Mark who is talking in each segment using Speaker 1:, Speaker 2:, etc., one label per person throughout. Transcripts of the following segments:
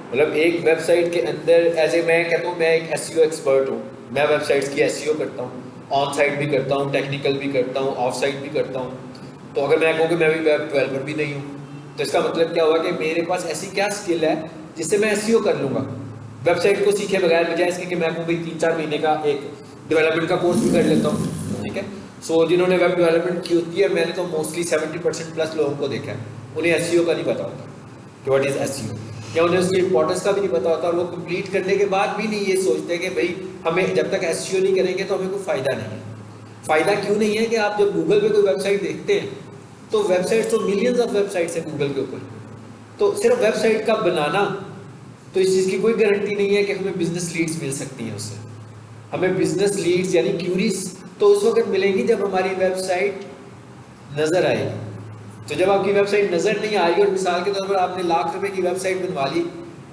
Speaker 1: मतलब एक वेबसाइट के अंदर एज ए मैं कहता हूँ मैं एक एसईओ एक्सपर्ट हूँ, मैं वेबसाइट्स की एसईओ करता हूँ, ऑन साइट भी करता हूँ, टेक्निकल भी करता हूँ, ऑफ साइट भी करता हूँ। तो अगर मैं कहूँ कि मैं भी वेब डेवलपर भी नहीं हूँ, तो इसका मतलब क्या हुआ कि मेरे पास ऐसी क्या स्किल है जिससे मैं एसईओ कर लूँगा वेबसाइट को सीखे बगैर, बजाय इसके कि मैं कहूँ भाई 3-4 महीने का एक डेवलपमेंट का कोर्स भी कर लेता हूँ। ठीक है, सो जिन्होंने वेब डेवलपमेंट की होती है, मैंने तो मोस्टली 70% प्लस लोगों को देखा है, उन्हें एसईओ का नहीं पता होता कि व्हाट इज एसईओ, या उन्हें उसकी इंपॉर्टेंस का भी नहीं पता होता, और वो कंप्लीट करने के बाद भी नहीं ये सोचते कि भाई हमें जब तक एसईओ नहीं करेंगे तो हमें कोई फ़ायदा नहीं है। फ़ायदा क्यों नहीं है कि आप जब गूगल पे कोई वेबसाइट देखते हैं, तो वेबसाइट तो मिलियंस ऑफ वेबसाइट्स हैं गूगल के ऊपर, तो सिर्फ वेबसाइट का बनाना, तो इस चीज़ की कोई गारंटी नहीं है कि हमें बिजनेस लीड्स मिल सकती हैं उससे। हमें बिजनेस लीड्स यानी क्यूरीज तो उस वक्त मिलेंगी जब हमारी वेबसाइट नज़र आएगी। तो जब आपकी वेबसाइट नज़र नहीं आ रही, और मिसाल के तौर पर आपने ₹1,00,000 की वेबसाइट बनवा ली,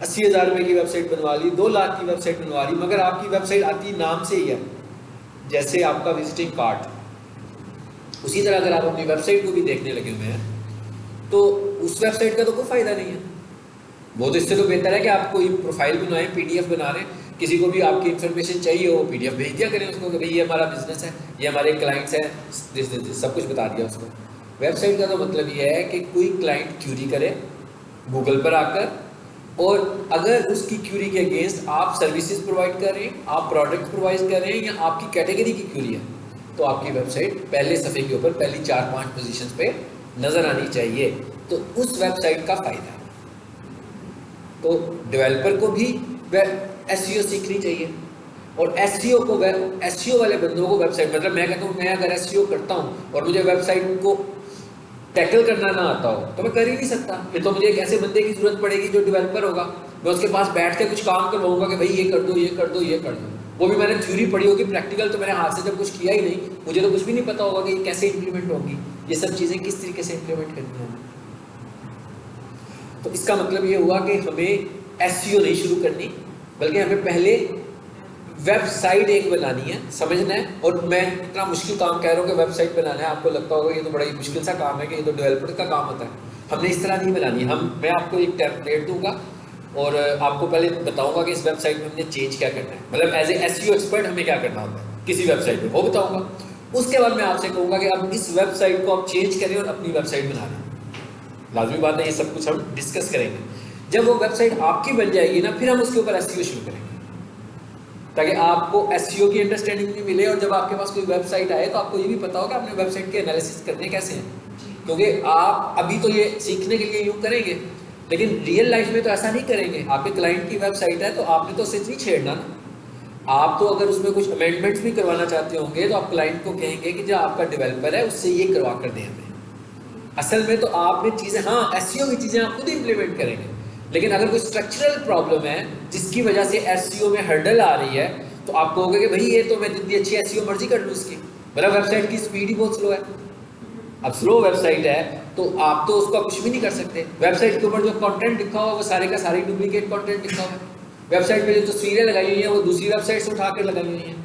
Speaker 1: ₹80,000 की वेबसाइट बनवा ली, 2 लाख की वेबसाइट बनवा ली, मगर आपकी वेबसाइट आती नाम से ही है, जैसे आपका विजिटिंग कार्ड, उसी तरह अगर आप अपनी वेबसाइट को भी देखने लगे हुए हैं, तो उस वेबसाइट का तो कोई फ़ायदा नहीं है। वो तो इससे तो बेहतर है कि आप कोई प्रोफाइल बनाएं, पीडीएफ बना रहे हैं, किसी को भी आपकी इन्फॉर्मेशन चाहिए हो, पीडीएफ भेज दिया करें उसको कि भाई ये हमारा बिजनेस है, ये हमारे क्लाइंट्स हैं, सब कुछ बता दिया उसको। वेबसाइट का तो मतलब ये है कि कोई क्लाइंट क्यूरी करे गूगल पर आकर, और अगर उसकी क्यूरी के अगेंस्ट आप सर्विसेज प्रोवाइड कर रहे हैं, आप प्रोडक्ट प्रोवाइड कर रहे हैं, या आपकी कैटेगरी की क्यूरी है, तो आपकी वेबसाइट पहले सफ़े के ऊपर पहली 4-5 पोजीशंस पे नज़र आनी चाहिए। तो उस वेबसाइट का फ़ायदा है। तो डेवलपर को भी एसईओ सीखनी चाहिए, और एसईओ को एसईओ वाले बंदों को वेबसाइट, मतलब मैं कहता हूँ मैं अगर एसईओ करता हूँ और मुझे वेबसाइट को टैकल करना ना आता हो तो मैं कर ही नहीं सकता। फिर तो मुझे एक ऐसे बंदे की जरूरत पड़ेगी जो डेवलपर होगा, मैं उसके पास बैठ के कुछ काम करवाऊंगा कि भाई ये कर दो, ये कर दो, ये कर दो। वो भी मैंने थ्योरी पढ़ी होगी, प्रैक्टिकल तो मैंने हाथ से जब कुछ किया ही नहीं, मुझे तो कुछ भी नहीं पता होगा कि ये कैसे इंप्लीमेंट होगी, ये सब चीज़ें किस तरीके से इंप्लीमेंट करनी होगी। तो इसका मतलब ये हुआ कि हमें एसईओ नहीं शुरू करनी, बल्कि हमें पहले वेबसाइट एक बनानी है, समझना है। और मैं इतना मुश्किल काम कह रहा हूँ कि वेबसाइट बनाना है, आपको लगता होगा ये तो बड़ा ही मुश्किल सा काम है कि ये तो डेवलपर का काम होता है। हमने इस तरह नहीं बनानी है। मैं आपको एक टेम्पलेट दूंगा और आपको पहले बताऊंगा कि इस वेबसाइट में हमने चेंज क्या करना है, मतलब एज ए एसईओ एक्सपर्ट हमें क्या करना होता है किसी वेबसाइट में, वो बताऊंगा। उसके बाद मैं आपसे कहूँगा कि अब इस वेबसाइट को आप चेंज करें और अपनी वेबसाइट बना लें। लाजमी बात है, ये सब कुछ हम डिस्कस करेंगे। जब वो वेबसाइट आपकी बन जाएगी ना, फिर हम उसके ऊपर एसईओ शुरू करेंगे, ताकि आपको एसईओ की अंडरस्टैंडिंग भी मिले, और जब आपके पास कोई वेबसाइट आए तो आपको ये भी पता हो कि आपने वेबसाइट के एनालिसिस करने कैसे हैं। क्योंकि आप अभी तो ये सीखने के लिए यूँ करेंगे, लेकिन रियल लाइफ में तो ऐसा नहीं करेंगे। आपके क्लाइंट की वेबसाइट है तो आपने तो सिर्फ नहीं छेड़ना ना, आप तो अगर उसमें कुछ अमेंडमेंट्स भी करवाना चाहते होंगे तो आप क्लाइंट को कहेंगे कि जो आपका डेवलपर है उससे ये करवा कर दें हमें। असल में तो आपने चीज़ें, हाँ एसईओ की चीज़ें आप खुद इंप्लीमेंट करेंगे, लेकिन अगर कोई स्ट्रक्चरल प्रॉब्लम है जिसकी वजह से एसईओ में हर्डल आ रही है, तो आप कहोगे कि भाई ये तो मैं जितनी अच्छी एसईओ मर्जी कर लूँ इसकी, मेरा वेबसाइट की स्पीड ही बहुत स्लो है। अब स्लो वेबसाइट है तो आप तो उसका कुछ भी नहीं कर सकते। वेबसाइट के ऊपर जो कंटेंट लिखा हुआ वो सारे का सारे डुप्लीकेट कंटेंट लिखा हुआ है। वेबसाइट पे जो तस्वीरें लगाई हुई हैं वो दूसरी वेबसाइट से उठा कर लगाई हुई हैं।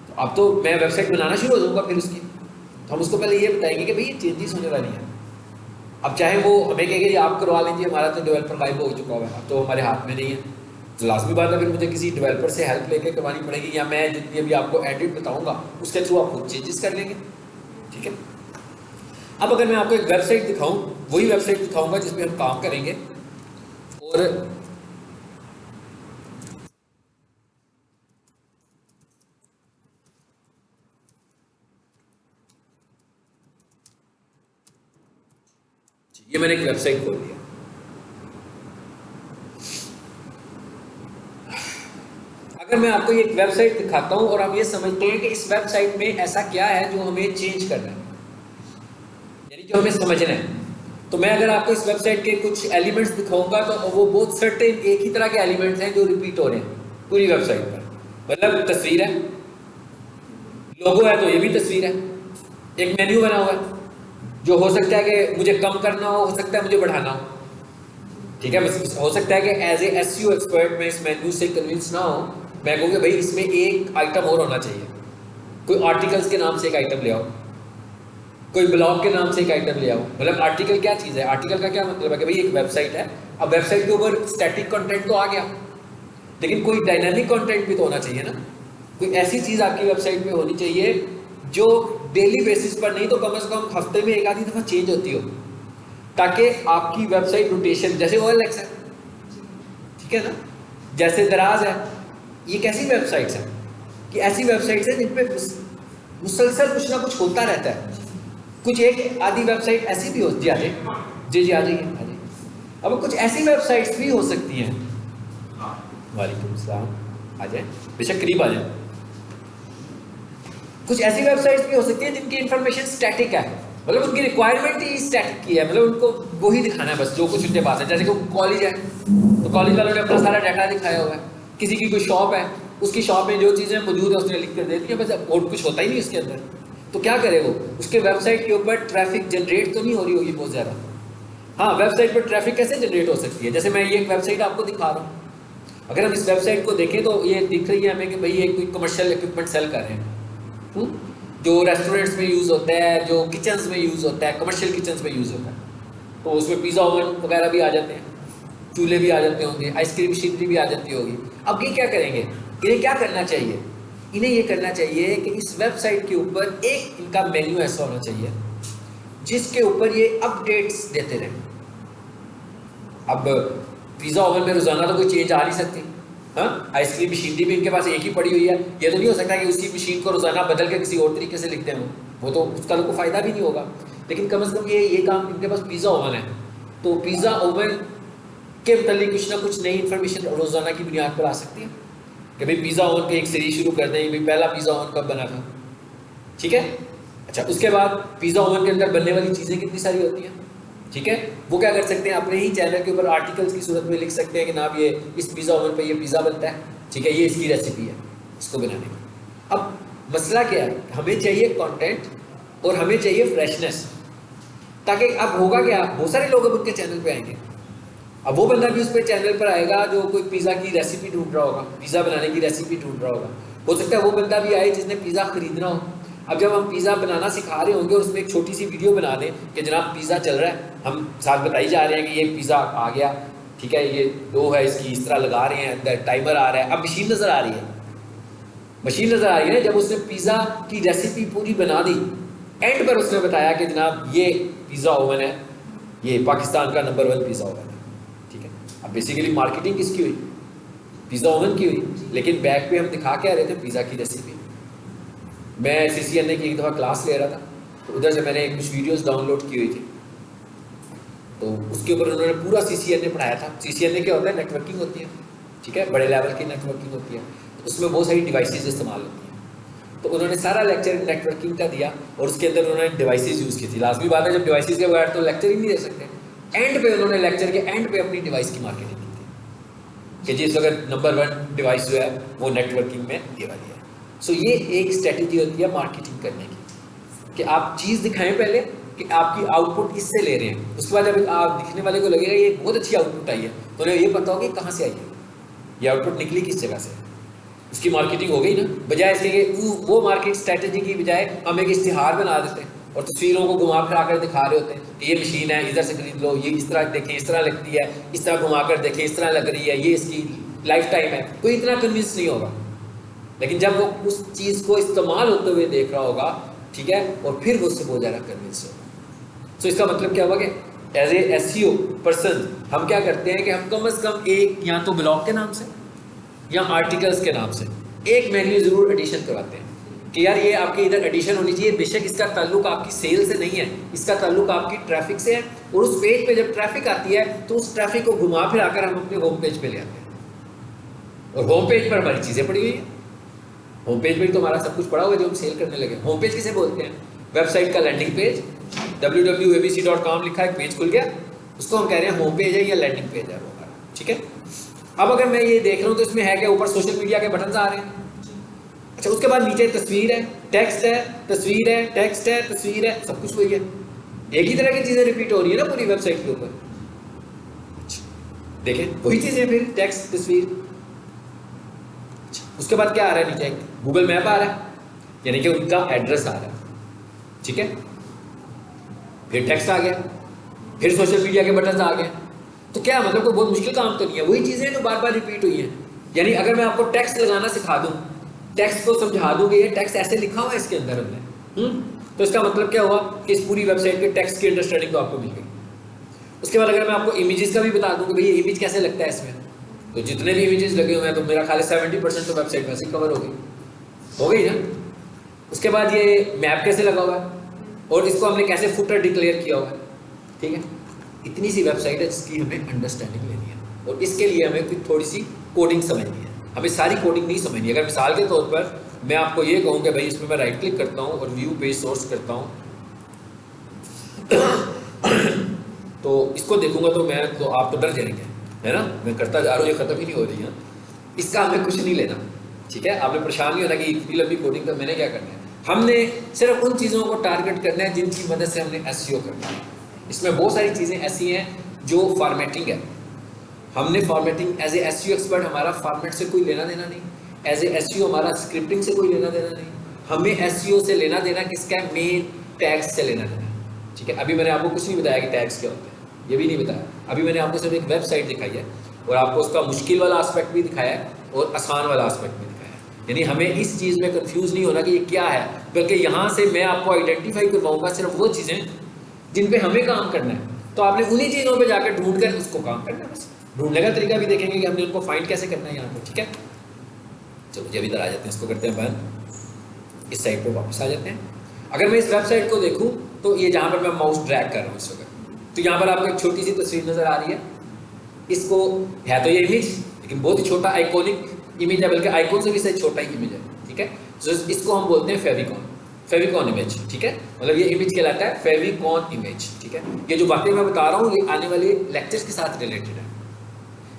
Speaker 1: तो अब तो मैं वेबसाइट बनाना शुरू हो जाऊँगा फिर उसकी, तो हम उसको पहले ये बताएंगे कि भाई ये चेंजेस होने वाली है। अब चाहे वो हमें कहेंगे कि आप करवा लीजिए, हमारा तो डेवलपर गायब हो चुका हुआ है, अब तो हमारे हाथ में नहीं है, तो लाजमी बात है फिर मुझे किसी डेवलपर से हेल्प लेके करवानी पड़ेगी, या मैं जितनी अभी आपको एडिट बताऊंगा उसके थ्रू आप खुद चेंजेस कर लेंगे। ठीक है। अब अगर मैं आपको एक वेबसाइट दिखाऊं, वही वेबसाइट दिखाऊंगा जिसमें हम काम करेंगे, और ये मैंने एक वेबसाइट खोल दिया। अगर मैं आपको एक वेबसाइट दिखाता हूं और आप ये समझते हैं कि इस वेबसाइट में ऐसा क्या है जो हमें चेंज करना है, यानी जो हमें समझना है, तो मैं अगर आपको इस वेबसाइट के कुछ एलिमेंट्स दिखाऊंगा तो वो बहुत सर्टेन एक ही तरह के एलिमेंट्स हैं जो रिपीट हो रहे हैं पूरी वेबसाइट पर। मतलब तस्वीर है, लोगो है तो ये भी तस्वीर है, एक मेन्यू बना हुआ है जो हो सकता है कि मुझे कम करना हो सकता है मुझे बढ़ाना हो। ठीक है, हो सकता है कि एज ए एसईओ एक्सपर्ट मैं इस मेन्यू से कन्विंस ना हो, मैं कहूँगा भाई इसमें एक आइटम और होना चाहिए, कोई आर्टिकल्स के नाम से एक आइटम ले आओ, कोई ब्लॉग के नाम से एक आइटम ले आओ। मतलब आर्टिकल क्या चीज़ है, आर्टिकल का क्या मतलब है कि भाई एक वेबसाइट है, अब वेबसाइट के ऊपर स्टैटिक कंटेंट तो आ गया, लेकिन कोई डायनामिक कंटेंट भी तो होना चाहिए ना। कोई ऐसी चीज़ आपकी वेबसाइट पे होनी चाहिए जो डेली बेसिस पर नहीं तो कम से कम हफ्ते में एक आधी दफ़ा चेंज होती हो, ताकि आपकी वेबसाइट रोटेशन, जैसे OLX है, ठीक है ना, जैसे दराज है, ये कैसी वेबसाइट्स हैं कि ऐसी वेबसाइट्स हैं जिन पे मुसलसल कुछ ना कुछ होता रहता है। कुछ एक आधी वेबसाइट ऐसी भी होती है, जी जी आ जाइए। अब कुछ ऐसी वेबसाइट्स भी हो सकती हैं, वालेकुम सलाम, आ जाए, बेशक करीब आ जाए। कुछ ऐसी वेबसाइट्स भी हो सकती हैं जिनकी इंफॉर्मेशन स्टैटिक है, मतलब उनकी रिक्वायरमेंट ही स्टैटिक की है, मतलब उनको वही दिखाना है बस जो कुछ उनके पास है। जैसे कि कॉलेज है तो कॉलेज वालों ने अपना सारा डाटा दिखाया हुआ है, किसी की कोई शॉप है, उसकी शॉप में जो चीज़ें मौजूद है उसने लिख कर दे दी है, बस और कुछ होता ही नहीं उसके अंदर। तो क्या करे वो, उसके वेबसाइट के ऊपर ट्रैफिक जनरेट तो नहीं हो रही होगी बहुत ज़्यादा। हाँ, वेबसाइट पर ट्रैफिक कैसे जनरेट हो सकती है, जैसे मैं ये एक वेबसाइट आपको दिखा रहा हूँ, अगर हम इस वेबसाइट को देखें तो ये दिख रही है हमें कि भाई ये कोई कमर्शियल इक्विपमेंट सेल कर रहे हैं, जो रेस्टोरेंट्स में यूज़ होता है, जो किचन्स में यूज़ होता है, कमर्शियल किचन्स में यूज़ होता है। तो उसमें पिज़्ज़ा ओवन वगैरह भी आ जाते हैं, चूल्हे भी आ जाते होंगे, आइसक्रीम मशीनरी भी आ जाती होगी। अब ये क्या करेंगे, इन्हें क्या करना चाहिए, इन्हें ये करना चाहिए कि इस वेबसाइट के ऊपर एक इनका मेन्यू ऐसा होना चाहिए जिसके ऊपर ये अपडेट्स देते रहें। अब पिज़्ज़ा ओवन में रोज़ाना तो कोई चेंज आ नहीं सकती, हाँ, आइसक्रीम मशीनरी भी इनके पास एक ही पड़ी हुई है, ये तो नहीं हो सकता कि उसी मशीन को रोज़ाना बदल के किसी और तरीके से लिखते हैं, वो तो उसका तो कोई फ़ायदा भी नहीं होगा। लेकिन कम से कम ये काम, इनके पास पिज़्ज़ा ओवन है तो पिज़्ज़ा ओवन के मतलब कुछ ना कुछ नई इन्फॉर्मेशन रोज़ाना की बुनियाद पर आ सकती है कि भाई पिज़्ज़ा ओवन की एक सीरीज शुरू कर दें, भाई पहला पिज़्ज़ा ओवन कब बना था, ठीक है। अच्छा, उसके बाद पिज़्ज़ा ओवन के अंदर बनने वाली चीज़ें कितनी सारी होती हैं, ठीक है, वो क्या कर सकते हैं, अपने ही चैनल के ऊपर आर्टिकल्स की सूरत में लिख सकते हैं कि नाम ये इस पिज़्ज़ा ओवन पे ये पिज़्ज़ा बनता है, ठीक है, ये इसकी रेसिपी है इसको बनाने की। अब मसला क्या है, हमें चाहिए कंटेंट और हमें चाहिए फ्रेशनेस, ताकि अब होगा क्या, बहुत सारे लोग अब उनके चैनल पे आएंगे, अब वो बंदा भी उस पर चैनल पर आएगा जो कोई पिज़्ज़ा की रेसिपी ढूंढ रहा होगा, पिज़्ज़ा बनाने की रेसिपी ढूंढ रहा होगा, हो सकता है वो बंदा भी आए जिसने पिज़्ज़ा खरीदना हो। अब जब हम पिज़्ज़ा बनाना सिखा रहे होंगे और उसमें एक छोटी सी वीडियो बना दें कि जनाब पिज़्ज़ा चल रहा है, हम साथ बताई जा रहे हैं कि ये पिज़्ज़ा आ गया, ठीक है, ये डो है इसकी, इस तरह लगा रहे हैं, अंदर टाइमर आ रहा है, अब मशीन नज़र आ रही है, मशीन नज़र आ रही है। जब उसने पिज़्ज़ा की रेसिपी पूरी बना दी, एंड पर उसने बताया कि जनाब ये पिज़्ज़ा ओवन है, ये पाकिस्तान का नंबर 1 पिज़्ज़ा ओवन है, ठीक है। अब बेसिकली मार्केटिंग किसकी हुई, पिज़्ज़ा ओवन की हुई, लेकिन बैक पे हम दिखा के आ रहे थे पिज़्ज़ा की रेसिपी। मैं CCNA की एक दफ़ा क्लास ले रहा था, तो उधर से मैंने कुछ वीडियोस डाउनलोड की हुई थी, तो उसके ऊपर उन्होंने पूरा CCNA पढ़ाया था। CCNA क्या होता है, नेटवर्किंग होती है, ठीक है, बड़े लेवल की नेटवर्किंग होती है, तो उसमें बहुत सारी डिवाइसेज इस्तेमाल होती हैं। तो उन्होंने सारा लेक्चर नेटवर्किंग का दिया और उसके अंदर उन्होंने डिवाइसेज यूज़ की थी। लाजमी बात है, जब डिवाइसेज के बगैर तो लेक्चर ही नहीं दे सकते। एंड पे उन्होंने लेक्चर के एंड पे अपनी डिवाइस की मार्केटिंग की थी कि जिस वक्त नंबर 1 डिवाइस जो है वो नेटवर्किंग में ये वाली है। सो ये एक स्ट्रेटजी होती है मार्केटिंग करने की, कि आप चीज़ दिखाएं पहले कि आपकी आउटपुट इससे ले रहे हैं, उसके बाद जब आप दिखने वाले को लगेगा ये बहुत अच्छी आउटपुट आई है, तो उन्हें ये पता होगा कि कहाँ से आई है, ये आउटपुट निकली किस जगह से, उसकी मार्केटिंग हो गई ना। बजाय इसके कि वो मार्केट स्ट्रेटजी की बजाय हम एक इश्तिहार बना देते हैं और तस्वीरों को घुमा फिरा कर दिखा रहे होते हैं कि ये मशीन है, इधर से खरीद लो, ये इस तरह देखें, इस तरह लगती है, इस तरह घुमा कर देखें, इस तरह लग रही है, ये इसकी लाइफ टाइम है, कोई इतना कन्विंस नहीं होगा। लेकिन जब वो उस चीज़ को इस्तेमाल होते हुए देख रहा होगा, ठीक है, और फिर वो उससे बहुत ज़्यादा कन्विंस होगा। तो इसका मतलब क्या हुआ कि एज ए SEO पर्सन हम क्या करते हैं कि हम कम से कम एक या तो ब्लॉग के नाम से या आर्टिकल्स के नाम से एक मेन्यू ज़रूर एडिशन करवाते हैं कि यार ये आपके इधर एडिशन होनी चाहिए। बेशक इसका ताल्लुक आपकी सेल से नहीं है, इसका ताल्लुक आपकी ट्रैफिक से है, और उस पेज पे जब ट्रैफिक आती है तो उस ट्रैफिक को घुमा फिरा कर हम अपने होम पेज पे ले आते हैं, और होम पेज पर हमारी चीज़ें पड़ी हुई है, होम पेज पर तो हमारा सब कुछ पड़ा हुआ है जो हम सेल करने लगे। होम पेज किसे बोलते हैं, वेबसाइट का लैंडिंग पेज, www.abc.com लिखा एक पेज खुल गया, उसको हम कह रहे हैं होम पेज है या लैंडिंग पेज है वो हमारा, ठीक है। अब अगर मैं ये देख रहा हूँ तो इसमें है क्या, ऊपर सोशल मीडिया के बटन आ रहे हैं, अच्छा, उसके बाद नीचे तस्वीर है, टेक्स्ट है, तस्वीर है, टेक्स्ट है, तस्वीर है, सब कुछ वही है, एक ही तरह की चीज़ें रिपीट हो रही है ना पूरी वेबसाइट के ऊपर। देखें वही चीज़ें, फिर टेक्स्ट, तस्वीर, उसके बाद क्या आ रहा है नीचे, गूगल मैप आ रहा है, यानी कि उनका एड्रेस आ रहा है, ठीक है, फिर टेक्स्ट आ गया, फिर सोशल मीडिया के बटन आ गए, तो क्या मतलब कोई बहुत मुश्किल काम तो नहीं है, वही चीज़ें जो बार बार रिपीट हुई हैं। यानी अगर मैं आपको टेक्स्ट लगाना सिखा दूँ, टेक्स्ट को समझा दूँ कि ये टेक्स्ट ऐसे लिखा हुआ है इसके अंदर हमने, तो इसका मतलब क्या हुआ कि इस पूरी वेबसाइट के टेक्स्ट की अंडरस्टैंडिंग तो आपको मिल गई। उसके बाद अगर मैं आपको इमेजेस का भी बता दूँ कि भाई ये इमेज कैसे लगता है इसमें, तो जितने भी इमेजेस लगे हुए हैं तो मेरा ख्याल है 70% तो वेबसाइट वैसे ही कवर हो गई ना। उसके बाद ये मैप कैसे लगा हुआ है और इसको हमने कैसे फुटर डिक्लेयर किया हुआ है, ठीक है। इतनी सी वेबसाइट है जिसकी हमें अंडरस्टैंडिंग लेनी है, और इसके लिए हमें कुछ थोड़ी सी कोडिंग समझनी है। हमें सारी कोडिंग नहीं समझनी। अगर मिसाल के तौर पर मैं आपको ये कहूँ कि भाई इसमें मैं राइट क्लिक करता हूँ और व्यू पेज सोर्स करता हूँ तो इसको देखूंगा तो आप तो डर जाएंगे, है ना। मैं करता जा रहा हूँ, ये खत्म ही नहीं हो रही है। इसका हमें कुछ नहीं लेना, ठीक है। आपने परेशान नहीं होना कि इतनी लंबी कोडिंग का मैंने क्या करना है। हमने सिर्फ उन चीज़ों को टारगेट करना है जिनकी मदद से हमने एसईओ करना है। इसमें बहुत सारी चीज़ें ऐसी हैं जो फॉर्मेटिंग है। हमने formatting as a SEO expert, हमारा फॉर्मेट से कोई लेना देना नहीं। एज ए एसईओ हमारा स्क्रिप्टिंग से कोई लेना देना नहीं। हमें एसईओ से लेना देना किसका है, मेन टैग्स से लेना देना, ठीक है। अभी मैंने आपको कुछ नहीं बताया कि टैग्स क्या होते हैं, ये भी नहीं बताया। अभी मैंने आपको सिर्फ एक वेबसाइट दिखाई है और आपको उसका मुश्किल वाला आस्पेक्ट भी दिखाया है और आसान वाला आस्पेक्ट भी दिखाया है। यानी हमें इस चीज़ में कंफ्यूज नहीं होना कि ये क्या है, बल्कि यहाँ से मैं आपको आइडेंटिफाई करवाऊंगा सिर्फ वो चीज़ें जिन पे हमें काम करना है। तो आपने उन्हीं चीज़ों पे जाकर ढूंढ कर उसको काम करना है। बस ढूंढने का तरीका भी देखेंगे कि हमने उनको फाइंड कैसे करना है यहाँ पे, ठीक है। चलो जब इधर आ जाते हैं, इसको करते हैं बंद, इस साइड पे वापस आ जाते हैं। अगर मैं इस वेबसाइट को देखूँ तो ये जहाँ पर मैं माउस ड्रैग कर रहा हूँ इस वक्त, तो यहाँ पर आपको एक छोटी सी तस्वीर नज़र आ रही है। इसको है तो ये इमेज, लेकिन बहुत ही छोटा आइकॉनिक इमेज है, बल्कि आइकॉन से भी सही छोटा ही इमेज है, ठीक है। तो इसको हम बोलते हैं फेविकॉन इमेज, ठीक है। मतलब ये इमेज कहलाता है फेविकॉन इमेज, ठीक है। ये जो बातें मैं बता रहा हूँ ये आने वाले लेक्चर्स के साथ रिलेटेड है।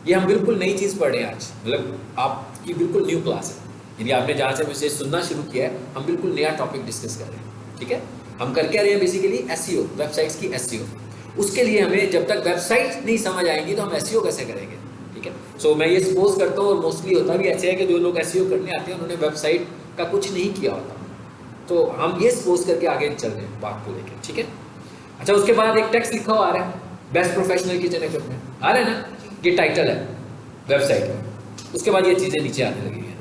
Speaker 1: ये हम बिल्कुल नई चीज़ पढ़ रहे हैं आज, मतलब आपकी बिल्कुल न्यू क्लास है। यानी आपने जहाँ से मुझे सुनना शुरू किया है, हम बिल्कुल नया टॉपिक डिस्कस कर रहे हैं, ठीक है। हम कर क्या रहे हैं बेसिकली, एसईओ, वेबसाइट्स की एसईओ। उसके लिए हमें जब तक वेबसाइट नहीं समझ आएंगी तो हम एसईओ कैसे करेंगे, ठीक है। सो मैं ये सपोज करता हूँ, और मोस्टली होता भी ऐसे है कि जो लोग एसईओ करने आते हैं उन्होंने वेबसाइट का कुछ नहीं किया होता, तो हम ये सपोज करके आगे चल रहे हैं बात को लेकर, ठीक है। अच्छा, उसके बाद एक टेक्स्ट लिखा हुआ आ रहा है, बेस्ट प्रोफेशनल किचन इक्विपमेंट आ रहा है ना, ये टाइटल है वेबसाइट का। उसके बाद ये चीज़ें नीचे आने लगी हैं।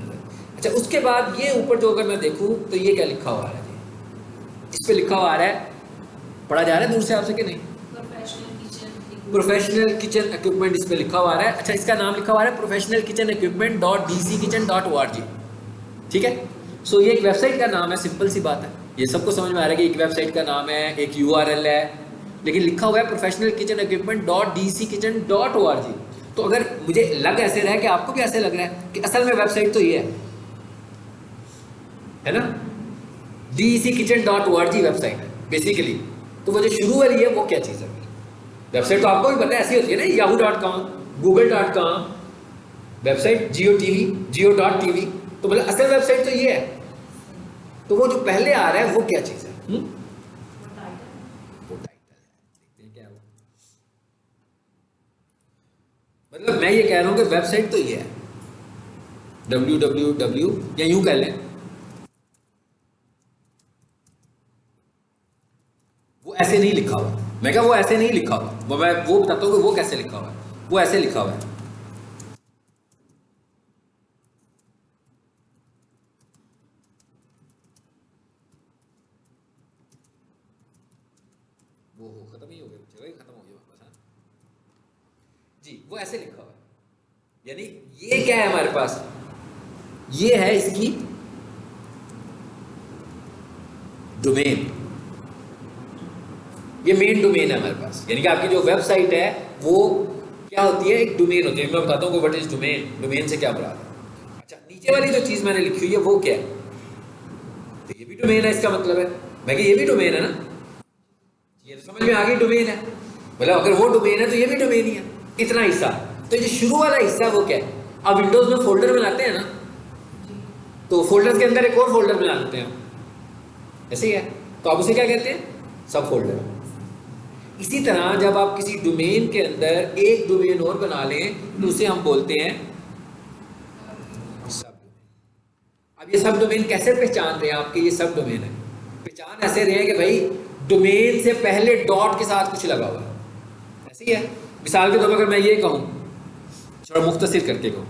Speaker 1: अच्छा, उसके बाद ये ऊपर जो अगर मैं देखूँ तो ये क्या लिखा हुआ है जी, इस पर लिखा हुआ आ रहा है, पढ़ा जा रहा है दूर से आपसे कि नहीं, प्रोफेशनल किचन इक्विपमेंट इस पर लिखा हुआ है। अच्छा, इसका नाम लिखा हुआ है प्रोफेशनल किचन इक्विपमेंट .dckitchen.org, ठीक है। सो ये एक वेबसाइट का नाम है, सिंपल सी बात है, ये सबको समझ में आ रहा है कि एक वेबसाइट का नाम है, एक URL है, लेकिन लिखा हुआ है प्रोफेशनल किचन इक्विपमेंट .dckitchen.org। तो अगर मुझे लग ऐसे रहा है कि आपको भी ऐसे लग रहा है कि असल में वेबसाइट तो ये है ना, DCKitchen.org वेबसाइट है बेसिकली। तो वो जो शुरू वाली है वो क्या चीज़ है, वेबसाइट तो आपको भी पता है ऐसी होती है ना, yahoo.com, google.com, वेबसाइट geo.tv, तो मतलब असल वेबसाइट तो ये है। तो वो जो पहले आ रहा है वो क्या चीज़ है, वो टाइटल है, देखते हैं क्या है। मतलब मैं ये कह रहा हूँ कि वेबसाइट तो ये है, www, या यूं कह लें वो ऐसे नहीं लिखा हुआ। मैं क्या, वो ऐसे नहीं लिखा हुआ, वो मैं वो बताता हूँ कि वो कैसे लिखा हुआ है। वो ऐसे लिखा हुआ है, वो हो खत्म ही हो गया, जगह ही खत्म हो गया वापस, हाँ जी, वो ऐसे लिखा हुआ है। यानी ये क्या है हमारे पास, ये है इसकी डोमेन, ये मेन डोमेन है हमारे पास। यानी कि आपकी जो वेबसाइट है वो क्या होती है, एक डोमेन होती है। मैं बताता हूँ व्हाट इज डोमेन, डोमेन से क्या मुराद है। अच्छा, नीचे वाली जो चीज़ मैंने लिखी हुई है वो क्या है, तो ये भी डोमेन है, इसका मतलब है मैं कि ये भी डोमेन है ना, ये तो समझ में आ गई डोमेन है। मतलब अगर वो डोमेन है तो ये भी डोमेन ही है, इतना हिस्सा। तो ये शुरू वाला हिस्सा वो क्या है, अब विंडोज में फोल्डर बनाते हैं ना, तो फोल्डर के अंदर एक और फोल्डर बना लेते हैं, ऐसे ही है, तो आप उसे क्या कहते हैं, सब फोल्डर। इसी तरह जब आप किसी डोमेन के अंदर एक डोमेन और बना लें तो उसे हम बोलते हैं सब डोमेन। अब ये सब डोमेन कैसे पहचान रहे हैं आपके, ये सब डोमेन है, पहचान ऐसे रहे हैं कि भाई डोमेन से पहले डॉट के साथ कुछ लगा हुआ है, ऐसे ही है। मिसाल के तौर पर अगर मैं ये कहूँ, थोड़ा मुख्तसर करके कहूँ,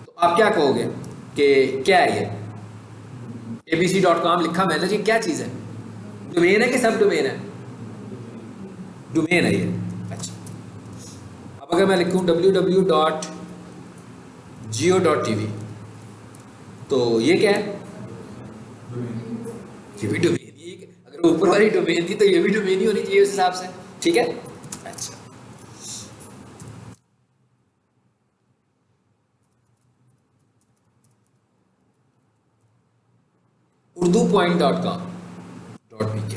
Speaker 1: तो आप क्या कहोगे कि क्या है ये abc.com लिखा मैंने जी, क्या चीज़ है? डोमेन है कि सब डोमेन है? डोमेन है ये। अच्छा, अब अगर मैं लिखूँ www.geo.tv, तो ये क्या है? ये भी डोमेन ही है। अगर ऊपर वाली डोमेन थी तो ये भी डोमेन ही होनी चाहिए उस हिसाब से, ठीक है? अच्छा, urdu.com.pk,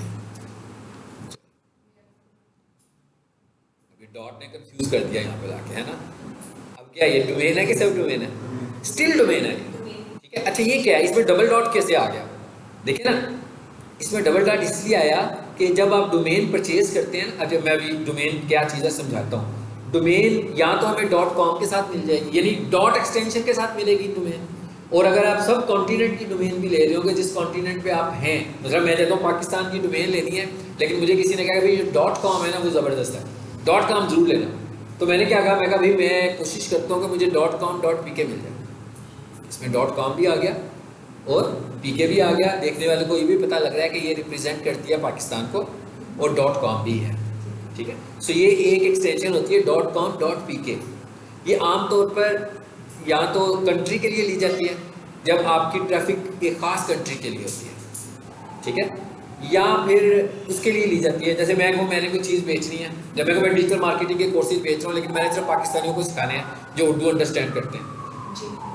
Speaker 1: अभी डॉट ने कंफ्यूज कर दिया यहाँ पे लाके, है ना? अब क्या ये डोमेन है कि सब डोमेन है? स्टिल डोमेन है, ठीक है? अच्छा, ये क्या है? इसमें डबल डॉट कैसे आ गया? देखिए ना, इसमें डबल डॉट इसलिए आया कि जब आप डोमेन परचेज करते हैं, अच्छा मैं अभी डोमेन क्या चीज़ है समझाता हूँ। डोमेन या तो हमें .com के साथ मिल जाएगी, यानी डॉट एक्सटेंशन के साथ मिलेगी डोमेन, और अगर आप सब कॉन्टिनेंट की डोमेन भी ले रहे होगे, जिस कॉन्टिनेंट पे आप हैं, मतलब मैं कहता हूँ पाकिस्तान की डोमेन लेनी है, लेकिन मुझे किसी ने कहा कि भाई जो .com है ना वो ज़बरदस्त है, .com जरूर लेना, तो मैंने क्या कहा, मैं कहा भाई मैं कोशिश करता हूँ कि मुझे .com.pk मिल जाए। इसमें .com भी आ गया और पीके भी आ गया, देखने वाले को ये भी पता लग रहा है कि ये रिप्रेजेंट करती है पाकिस्तान को, और .com भी है, ठीक है? सो ये एक एक्सटेंशन होती है .com.pk। ये आमतौर पर या तो कंट्री के लिए ली जाती है, जब आपकी ट्रैफिक एक ख़ास कंट्री के लिए होती है, ठीक है? या फिर उसके लिए ली जाती है, जैसे मैं कहूँ मैंने कोई चीज़ बेचनी है, जब मैं मैं डिजिटल मार्केटिंग के कोर्सेज बेच रहा हूँ, लेकिन मैंने सिर्फ पाकिस्तानियों को सिखाने हैं जो उर्दू अंडरस्टैंड करते हैं,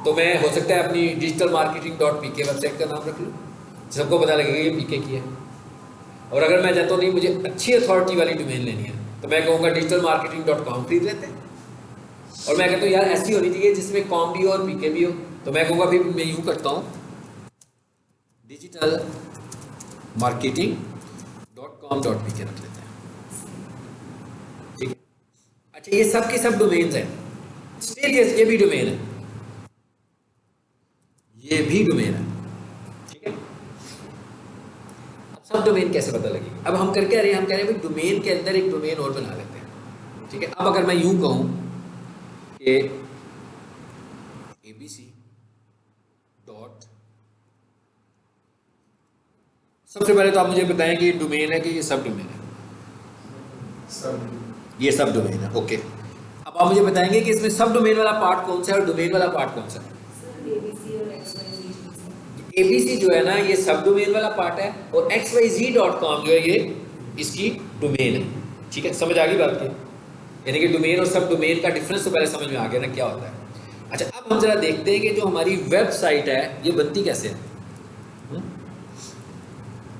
Speaker 1: तो मैं हो सकता है अपनी डिजिटल मार्केटिंग .pk वेबसाइट का नाम रख लूँ, सबको पता लगेगा ये पीके की है। और अगर मैं चाहता हूँ नहीं मुझे अच्छी अथॉरिटी वाली डोमेन लेनी है, तो मैं कहूँगा डिजिटल मार्केटिंग .com खरीद लेते हैं। और मैं कहता हूँ यार ऐसी होनी चाहिए जिसमें कॉम भी हो और पीके भी हो, तो मैं कहूँगा भाई मैं यूँ करता हूँ डिजिटल मार्केटिंग .com.pk रख लेते हैं, ठीक है? अच्छा, ये सब के सब डोमेन्स हैं, स्टिल ये भी डोमेन है, ये भी डोमेन है, ठीक है? अब सब डोमेन कैसे पता लगेगी? अब हम कर क्या रहे हैं, हम कह रहे हैं भाई डोमेन के अंदर एक डोमेन और बना लेते हैं, ठीक है? अब अगर मैं यूं कहूं कि abc डॉट, सबसे पहले तो आप मुझे बताएं कि ये डोमेन है कि ये सब डोमेन है? ये सब डोमेन है, ओके। अब आप मुझे बताएंगे कि इसमें सब डोमेन वाला पार्ट कौन सा है और डोमेन वाला पार्ट कौन सा है? ABC जो है ना ये सब डोमेन वाला पार्ट है, और xyz.com जो है ये इसकी डोमेन है, ठीक है? समझ आ गई बात की? यानी कि डोमेन और सब डोमेन का डिफरेंस तो पहले समझ में आ गया ना क्या होता है। अच्छा, अब हम जरा देखते हैं कि जो हमारी वेबसाइट है ये बनती कैसे है,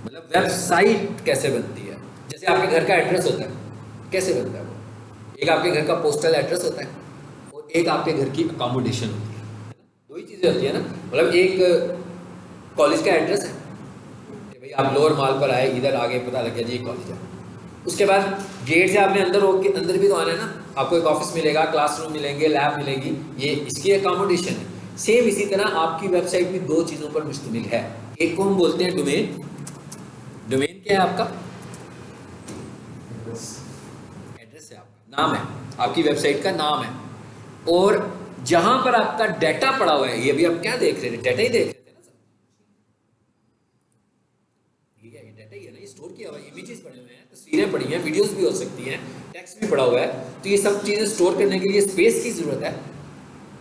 Speaker 1: मतलब वेबसाइट कैसे बनती है? जैसे आपके घर का एड्रेस होता है, कैसे बनता है वो? एक आपके घर का पोस्टल एड्रेस होता है और एक आपके घर की अकोमोडेशन होती है ना? दो ही चीज़ें होती है ना, मतलब एक कॉलेज का एड्रेस है कि भाई आप लोअर माल पर आए, इधर आगे पता लग गया जी कॉलेज है, उसके बाद गेट से आपने अंदर होके अंदर भी तो आना है ना, आपको एक ऑफिस मिलेगा, क्लासरूम मिलेंगे, लैब मिलेगी, ये इसकी अकोमोडेशन है। सेम इसी तरह आपकी वेबसाइट भी दो चीज़ों पर मुश्तमिल है, एक को हम बोलते हैं डोमेन, डोमेन क्या है आपका? एड्रेस है, आपका नाम है, आपकी वेबसाइट का नाम है, और जहां पर आपका डाटा पड़ा हुआ है, ये भी आप क्या देख रहे थे, डाटा ही देख रहे थे ना सर, ये क्या, ये डाटा ही है ना, ये स्टोर किया हुआ है, इमेजेस पड़े हुए हैं, तस्वीरें पड़ी हैं, वीडियोस भी हो सकती हैं, टेक्स्ट भी पड़ा हुआ है, तो ये सब चीज़ें स्टोर करने के लिए स्पेस की ज़रूरत है।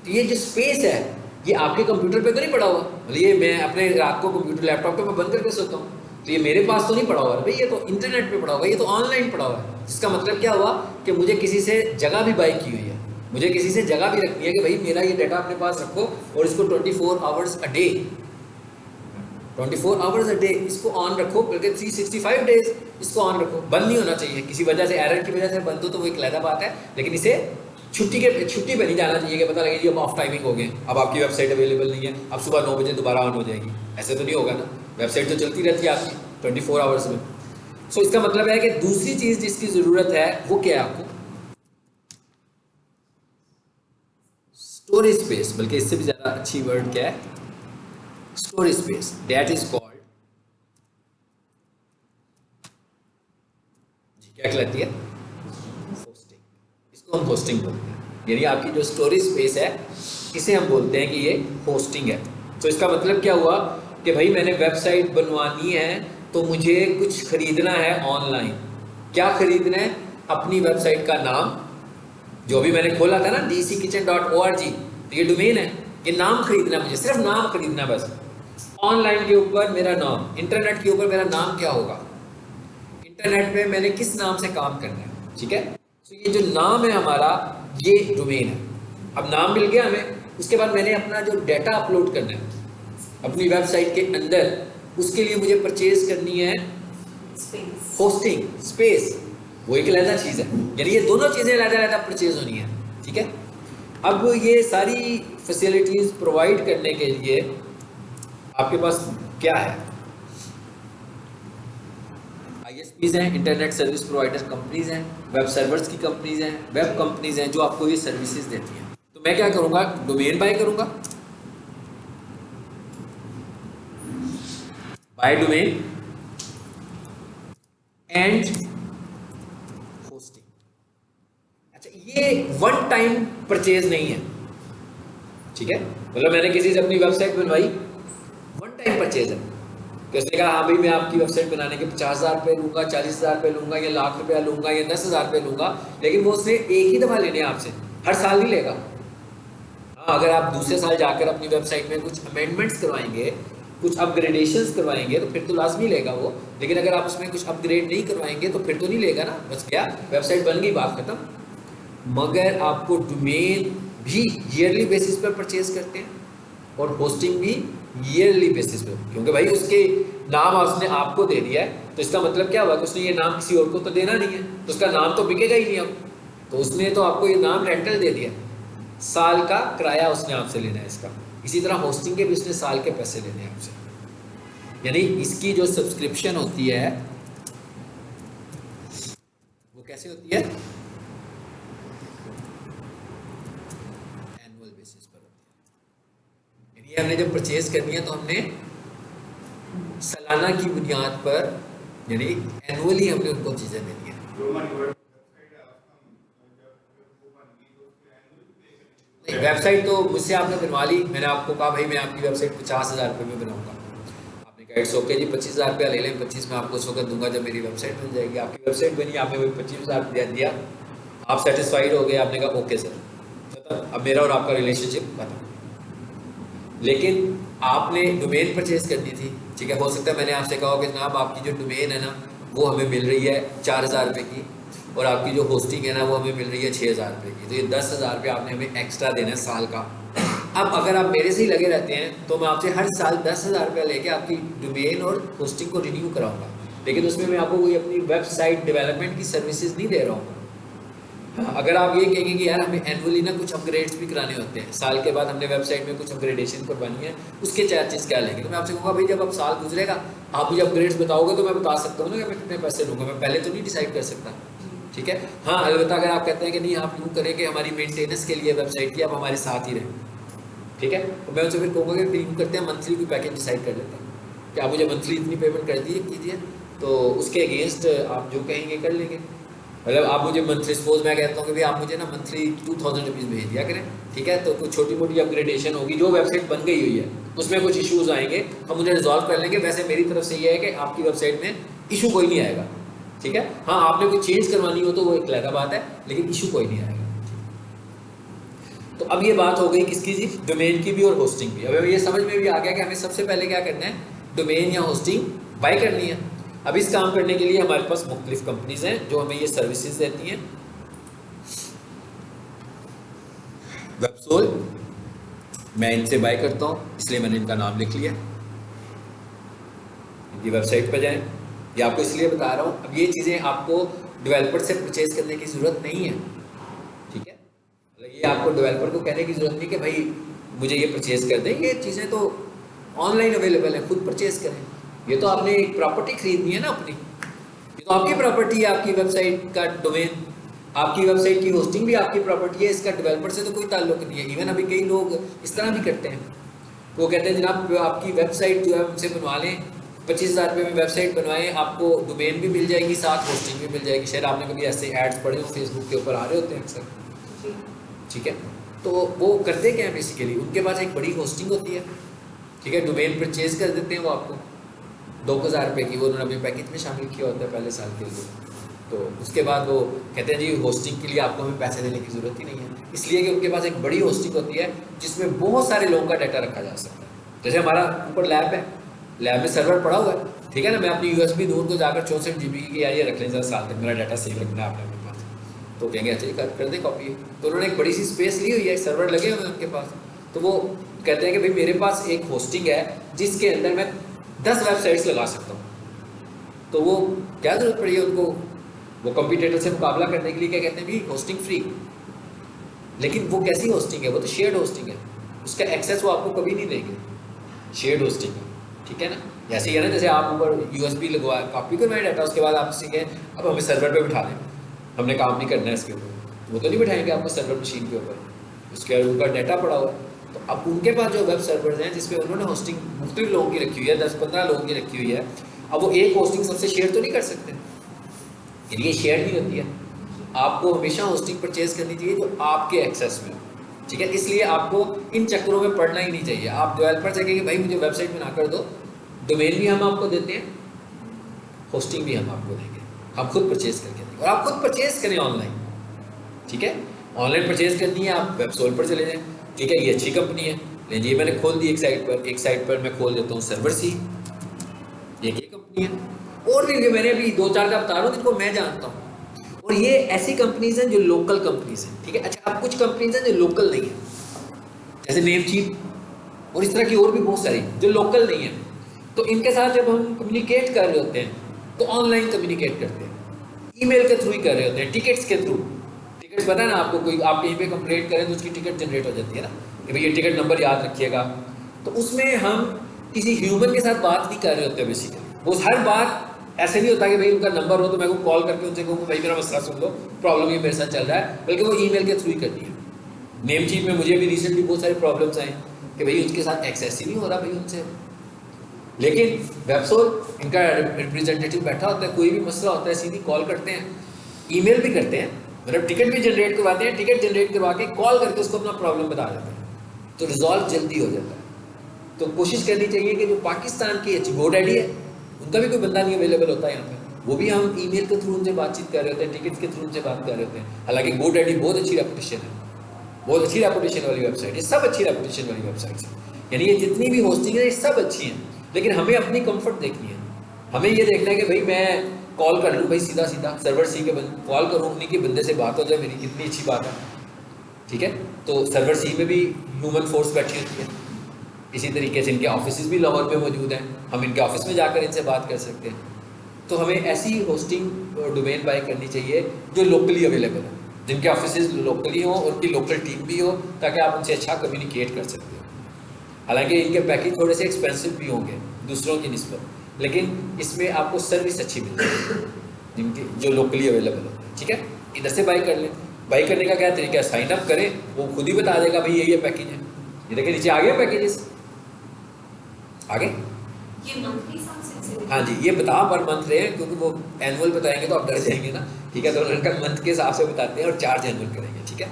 Speaker 1: तो ये जो स्पेस है ये आपके कंप्यूटर पे तो नहीं पड़ा हुआ, मतलब ये मैं अपने रात को कंप्यूटर लैपटॉप पे मैं बंद करके सोता हूँ, तो ये मेरे पास तो नहीं पड़ा हुआ है भाई, ये तो इंटरनेट पे पड़ा हुआ है, ये तो ऑनलाइन पड़ा हुआ है। जिसका मतलब क्या हुआ कि मुझे किसी से जगह भी बाई की हुई है, मुझे किसी से जगह भी रखनी है कि भाई मेरा ये डाटा अपने पास रखो, और इसको 24 hours a day, 24 hours a day इसको ऑन रखो, बल्कि 365 डेज इसको ऑन रखो, बंद नहीं होना चाहिए। किसी वजह से, एरर की वजह से बंद हो तो वो एक अलग बात है, लेकिन इसे छुट्टी पे नहीं जाना चाहिए कि पता लगे जी अब ऑफ टाइमिंग हो गए, अब आपकी वेबसाइट अवेलेबल नहीं है, अब सुबह 9 बजे दोबारा ऑन हो जाएगी, ऐसे तो नहीं होगा ना, वेबसाइट तो चलती रहती है आपकी 24 आवर्स में। सो इसका मतलब है कि दूसरी चीज़ जिसकी ज़रूरत है वो क्या है आपको? स्टोरेज स्पेस, बल्कि इससे भी ज़्यादा अच्छी वर्ड क्या है? Storage space, that is called, जी क्या कहलाती है? इसको हम होस्टिंग बोलते हैं। यानी आपकी जो स्टोरेज स्पेस है इसे हम बोलते हैं कि ये होस्टिंग है। तो इसका मतलब क्या हुआ कि भाई मैंने वेबसाइट बनवानी है तो मुझे कुछ खरीदना है ऑनलाइन। क्या खरीदना है? अपनी वेबसाइट का नाम, जो भी मैंने खोला था ना dckitchen.org, तो ये डोमेन है, ये नाम खरीदना है मुझे, सिर्फ नाम खरीदना है बस। ऑनलाइन के ऊपर मेरा नाम, इंटरनेट के ऊपर मेरा नाम क्या होगा, इंटरनेट पे मैंने किस नाम से काम करना है, ठीक है। तो ये जो नाम है हमारा, ये डोमेन है। अब नाम मिल गया हमें, उसके बाद मैंने अपना जो डाटा अपलोड करना है अपनी वेबसाइट के अंदर, उसके लिए मुझे परचेज करनी है होस्टिंग स्पेस। वो एक अलग चीज़ है, यानी ये दोनों चीज़ें अलग-अलग परचेज होनी है, ठीक है। अब ये सारी फैसिलिटीज़ प्रोवाइड करने के लिए आपके पास क्या है? आईएसपीज हैं, इंटरनेट सर्विस प्रोवाइडर कंपनीज हैं, वेब सर्वर्स की कंपनीज हैं, वेब कंपनीज हैं जो आपको ये सर्विसेज देती हैं। तो मैं क्या करूँगा? डोमेन बाय करूँगा, बाय डोमेन एंड होस्टिंग। अच्छा, ये वन टाइम परचेज नहीं है, ठीक है। मतलब मैंने किसी से अपनी वेबसाइट बनवाई, वन टाइम परचेज है कि उसने कहा हाँ भाई मैं आपकी वेबसाइट बनाने के 50,000 रुपये लूँगा, 40,000 रुपये लूँगा, या लाख रुपया लूँगा, या 10,000 रुपये लूँगा, लेकिन वो उसने एक ही दफ़ा लेने आपसे, हर साल नहीं लेगा। हाँ, अगर आप दूसरे साल जाकर अपनी वेबसाइट में कुछ अमेंडमेंट्स करवाएंगे, कुछ अपग्रेडेशंस करवाएंगे, तो फिर तो लाजमी लेगा वो। लेकिन अगर आप उसमें कुछ अपग्रेड नहीं करवाएंगे तो फिर तो नहीं लेगा ना, बस क्या, वेबसाइट बन गई, बात खत्म। मगर आपको डोमेन भी ईयरली बेसिस पर परचेज करते हैं और होस्टिंग भी ईयरली बेसिस पे, क्योंकि भाई उसके नाम उसने आपको दे दिया है, तो इसका मतलब क्या हुआ कि उसने ये नाम किसी और को तो देना नहीं है, तो उसका नाम तो बिकेगा ही नहीं अब। तो उसने तो आपको ये नाम रेंटल दे दिया, साल का किराया उसने आपसे लेना है इसका। इसी तरह होस्टिंग के भी उसने साल के पैसे लेने हैं आपसे। यानी इसकी जो सब्सक्रिप्शन होती है वो कैसे होती है? एनुअल बेसिस पर होती है। यानी हमने जब परचेज करनी है तो हमने सालाना की बुनियाद पर, यानी एनुअली हमने उनको चीज़ें देनी है। वेबसाइट तो मुझसे आपने बनवा ली, मैंने आपको कहा भाई मैं आपकी वेबसाइट 50,000 रुपये में बनाऊंगा, आपने कहा इट्स ओके जी 25,000 रुपया ले लें, 25 में आपको उस वक्त दूंगा जब मेरी वेबसाइट बन जाएगी। आपकी वेबसाइट बनी, आपने वही 25,000 दिया, आप सेटिस्फाइड हो गए, आपने कहा ओके सर, मतलब अब मेरा और आपका रिलेशनशिप खत्म। लेकिन आपने डोमेन परचेज करनी थी, ठीक है। हो सकता है मैंने आपसे कहा कि जनाब आपकी जो डोमेन है ना वो हमें मिल रही है 4,000 रुपये की, और आपकी जो होस्टिंग है ना वो हमें मिल रही है 6,000 रुपये की, तो ये 10,000 रुपये आपने हमें एक्स्ट्रा देना है साल का। अब अगर आप मेरे से ही लगे रहते हैं तो मैं आपसे हर साल 10,000 रुपया लेके आपकी डोमेन और होस्टिंग को रिन्यू कराऊंगा, लेकिन उसमें मैं आपको कोई अपनी वेबसाइट डेवलपमेंट की सर्विसेज नहीं दे रहा हूँ। अगर आप ये कहेंगे कि यार हमें एनुअली ना कुछ अपग्रेड्स भी कराने होते हैं, साल के बाद हमने वेबसाइट में कुछ अपग्रेडेशन करवानी है, उसके चार्जेस क्या लेंगे, तो मैं आपसे कहूँगा भाई जब अब साल गुजरेगा आप मुझे अपग्रेड्स बताओगे तो मैं बता सकता हूँ ना कि मैं कितने पैसे लूँगा, मैं पहले तो नहीं डिसाइड कर सकता, ठीक है। हाँ, अलबत्ता अगर आप कहते हैं कि नहीं आप यूँ करें कि हमारी मेंटेनेंस के लिए वेबसाइट की आप हमारे साथ ही रहें, ठीक है, तो मैं उनसे फिर कहूँगा कि फिर यूँ करते हैं मंथली कोई पैकेज डिसाइड कर लेते हैं कि आप मुझे मंथली इतनी पेमेंट कर दिए कीजिए, तो उसके अगेंस्ट आप जो कहेंगे कर लेंगे। मतलब आप मुझे मंथली, सपोज मैं कहता हूँ कि भाई आप मुझे ना मंथली 2,000 रुपीज़ भेज दिया करें, ठीक है, तो कुछ छोटी मोटी अपग्रेडेशन होगी, जो वेबसाइट बन गई हुई है उसमें कुछ इश्यूज़ आएंगे, हम उन्हें रिजॉल्व कर लेंगे। वैसे मेरी तरफ से ये है कि आपकी वेबसाइट में इशू कोई नहीं आएगा, ठीक है। हाँ, आपने कोई चेंज करवानी हो तो वो एक अलग बात है, लेकिन इशू कोई नहीं आएगा। तो अब ये बात हो गई किसकी जी? डोमेन की भी और होस्टिंग भी। अब ये समझ में भी आ गया कि हमें सबसे पहले क्या करना है, डोमेन या होस्टिंग बाय करनी है। अब इस काम करने के लिए हमारे पास मुख्तलिफ कंपनीज हैं जो हमें ये सर्विसेज देती हैं। वेबसोल, मैं इनसे बाय करता हूँ इसलिए मैंने इनका नाम लिख लिया, इनकी वेबसाइट पर जाएं। ये आपको इसलिए बता रहा हूँ, अब ये चीज़ें आपको डेवलपर से परचेज करने की ज़रूरत नहीं है, ठीक है। मतलब ये आपको डेवलपर को कहने की ज़रूरत नहीं कि भाई मुझे ये परचेज कर दें, ये चीज़ें तो ऑनलाइन अवेलेबल है, खुद परचेज करें। ये तो आपने एक प्रॉपर्टी खरीदनी है ना अपनी, ये तो आपकी प्रॉपर्टी है, आपकी वेबसाइट का डोमेन, आपकी वेबसाइट की होस्टिंग भी आपकी प्रॉपर्टी है, इसका डेवलपर से तो कोई ताल्लुक नहीं है। इवन अभी कई लोग इस तरह भी करते हैं, वो कहते हैं जनाब आपकी वेबसाइट जो है हमसे बनवा लें 25,000 रुपये में वेबसाइट बनवाएं, आपको डोमेन भी मिल जाएगी, साथ होस्टिंग भी मिल जाएगी। शायद आपने कभी ऐसे एड्स पढ़े हो, फेसबुक के ऊपर आ रहे होते हैं अक्सर, ठीक है। तो वो करते क्या है बेसिकली, उनके पास एक बड़ी होस्टिंग होती है, ठीक है, डोमेन परचेज कर देते हैं वो आपको 2,000 रुपये की, वो उन्होंने अपने पैकेज में शामिल किया होता है पहले साल के लिए। तो उसके बाद वो कहते हैं जी होस्टिंग के लिए आपको हमें पैसे देने की ज़रूरत ही नहीं है, इसलिए कि उनके पास एक बड़ी होस्टिंग होती है जिसमें बहुत सारे लोगों का डाटा रखा जा सकता है। जैसे हमारा ऊपर लैब है, लैब में सर्वर पड़ा हुआ है, ठीक है ना, मैं अपनी USB दूर को जाकर 64 GB की यार ये रख लें, साल तक मेरा डाटा सेव रखना है आपने अपने पास, तो कहेंगे अच्छा कर दे कॉपी। तो उन्होंने एक बड़ी सी स्पेस ली हुई है, सर्वर लगे हुए हैं उनके पास, तो वो कहते हैं कि भाई मेरे पास एक होस्टिंग है जिसके अंदर मैं 10 वेबसाइट्स लगा सकता हूँ। तो वो क्या जरूरत पड़ी है उनको, वो कंप्यूटर से मुकाबला करने के लिए क्या कहते हैं भी होस्टिंग फ्री। लेकिन वो कैसी होस्टिंग है, वो तो शेयर्ड होस्टिंग है, उसका एक्सेस वो आपको कभी नहीं देंगे, शेयर्ड होस्टिंग है, ठीक है ना। ऐसे ही है ना, जैसे आप ऊपर USB लगवा कॉपी करवाएं डाटा, उसके बाद आप सीखें अब हमें सर्वर पे बिठा दें, हमने काम नहीं करना है इसके ऊपर, वो तो नहीं बिठाएंगे आपको सर्वर मशीन के ऊपर, उसके बाद उनका डाटा पड़ा हुआ है। तो अब उनके पास जो वेब सर्वर्स हैं जिसमें उन्होंने होस्टिंग मुख्तलिफ लोगों की रखी हुई है, 10-15 लोगों की रखी हुई है, अब वो एक होस्टिंग सबसे शेयर तो नहीं कर सकते, ये शेयर नहीं होती है। आपको हमेशा होस्टिंग परचेज करनी चाहिए जो आपके एक्सेस में, ठीक है। इसलिए आपको इन चक्करों में पड़ना ही नहीं चाहिए। आप डेवलपर से कहेंगे भाई मुझे वेबसाइट बना कर दो, डोमेन भी हम आपको देते हैं, होस्टिंग भी हम आपको देंगे, हम खुद परचेज करके देंगे, और आप खुद परचेज करें ऑनलाइन, ठीक है। ऑनलाइन परचेज करनी है आप वेबसोल पर चले जाएं, ठीक है, ये अच्छी कंपनी है, लेकिन ये मैंने खोल दी एक साइट पर मैं खोल देता हूँ सर्वर सी, ये कंपनी है, और भी मैंने अभी 2-4 का बता रहा हूँ जिनको मैं जानता हूँ, और ये ऐसी कंपनीज हैं जो लोकल कंपनीज हैं, ठीक है। अच्छा, अब कुछ कंपनीज हैं जो लोकल नहीं है, जैसे नेमचीप और इस तरह की और भी बहुत सारी जो लोकल नहीं है, तो इनके साथ जब हम कम्युनिकेट कर रहे होते हैं तो ऑनलाइन कम्युनिकेट करते हैं, ईमेल के थ्रू ही कर रहे होते हैं, टिकट्स के थ्रू। टिकट्स पता है ना आपको, कोई आप कहीं पे कंप्लेंट करें तो उसकी टिकट जनरेट हो जाती है ना, कि भाई ये टिकट नंबर याद रखिएगा, तो उसमें हम किसी ह्यूमन के साथ बात नहीं कर रहे होते बेसिकली। वो हर बार ऐसे नहीं होता कि भाई उनका नंबर हो तो मैं को कॉल करके उनसे कहूँ भाई मेरा मसला सुन लो, प्रॉब्लम ये मेरे साथ चल रहा है, बल्कि वो ईमेल के थ्रू ही करनी है। नेमचीप में मुझे भी रिसेंटली बहुत सारे प्रॉब्लम्स आए कि भाई उसके साथ एक्सेस ही नहीं हो रहा भाई उनसे, लेकिन वेबसोल इनका रिप्रेजेंटेटिव बैठा होता है, कोई भी मसला होता है सीधी कॉल करते हैं, ईमेल भी करते हैं, मतलब टिकट भी जनरेट करवाते हैं, टिकट जनरेट करवा के कॉल करके उसको अपना प्रॉब्लम बता देते हैं, तो रिजॉल्व जल्दी हो जाता है। तो कोशिश करनी चाहिए कि जो पाकिस्तान की GoDaddy है उनका भी कोई बंदा नहीं अवेलेबल होता है यहाँ पे, वो भी हम ईमेल के थ्रू उनसे बातचीत कर रहे होते हैं, टिकट के थ्रू उनसे बात कर रहे होते हैं। हालांकि GoDaddy बहुत अच्छी रेपुटेशन है, बहुत अच्छी रेपुटेशन वाली वेबसाइट, ये सब अच्छी रेपुटेशन वाली वेबसाइट्स हैं, यानी ये जितनी भी होस्टिंग है ये सब अच्छी हैं, लेकिन हमें अपनी कंफर्ट देखनी है। हमें ये देखना है कि भाई मैं कॉल कर लूँ भाई सीधा सर्वर सी के कॉल करूँ, उन्हीं के बंदे से बात हो जाए मेरी, कितनी अच्छी बात है, ठीक है। तो सर्वर सी में भी ह्यूमन फोर्स बैठी होती है, इसी तरीके से इनके ऑफिस भी लाहौर में मौजूद हैं, हम इनके ऑफिस में जाकर इनसे बात कर सकते हैं। तो हमें ऐसी होस्टिंग डोमेन बाय करनी चाहिए जो लोकली अवेलेबल हो, जिनके ऑफिस लोकली हो, उनकी लोकल टीम भी हो, ताकि आप उनसे अच्छा कम्युनिकेट कर सकते हो। हालांकि इनके पैकेज थोड़े से एक्सपेंसिव भी होंगे दूसरों की निस्बत, लेकिन इसमें आपको सर्विस अच्छी मिलती है जिनकी जो लोकली अवेलेबल होती है, ठीक है। इधर से बाई कर लें। बाई करने का क्या तरीका है, साइन अप करें, वो खुद ही बता देगा भाई ये पैकेज है, ये देखिए नीचे आ गया पैकेजेस, आगे
Speaker 2: ये मंथली सब्सक्रिप्शन,
Speaker 1: हाँ जी, ये बता पर मंथ रहे हैं क्योंकि वो एनुअल बताएंगे तो आप डर जाएंगे ना, ठीक है। तो उनका मंथ के हिसाब से बताते हैं और चार्ज एनुअल करेंगे, ठीक है।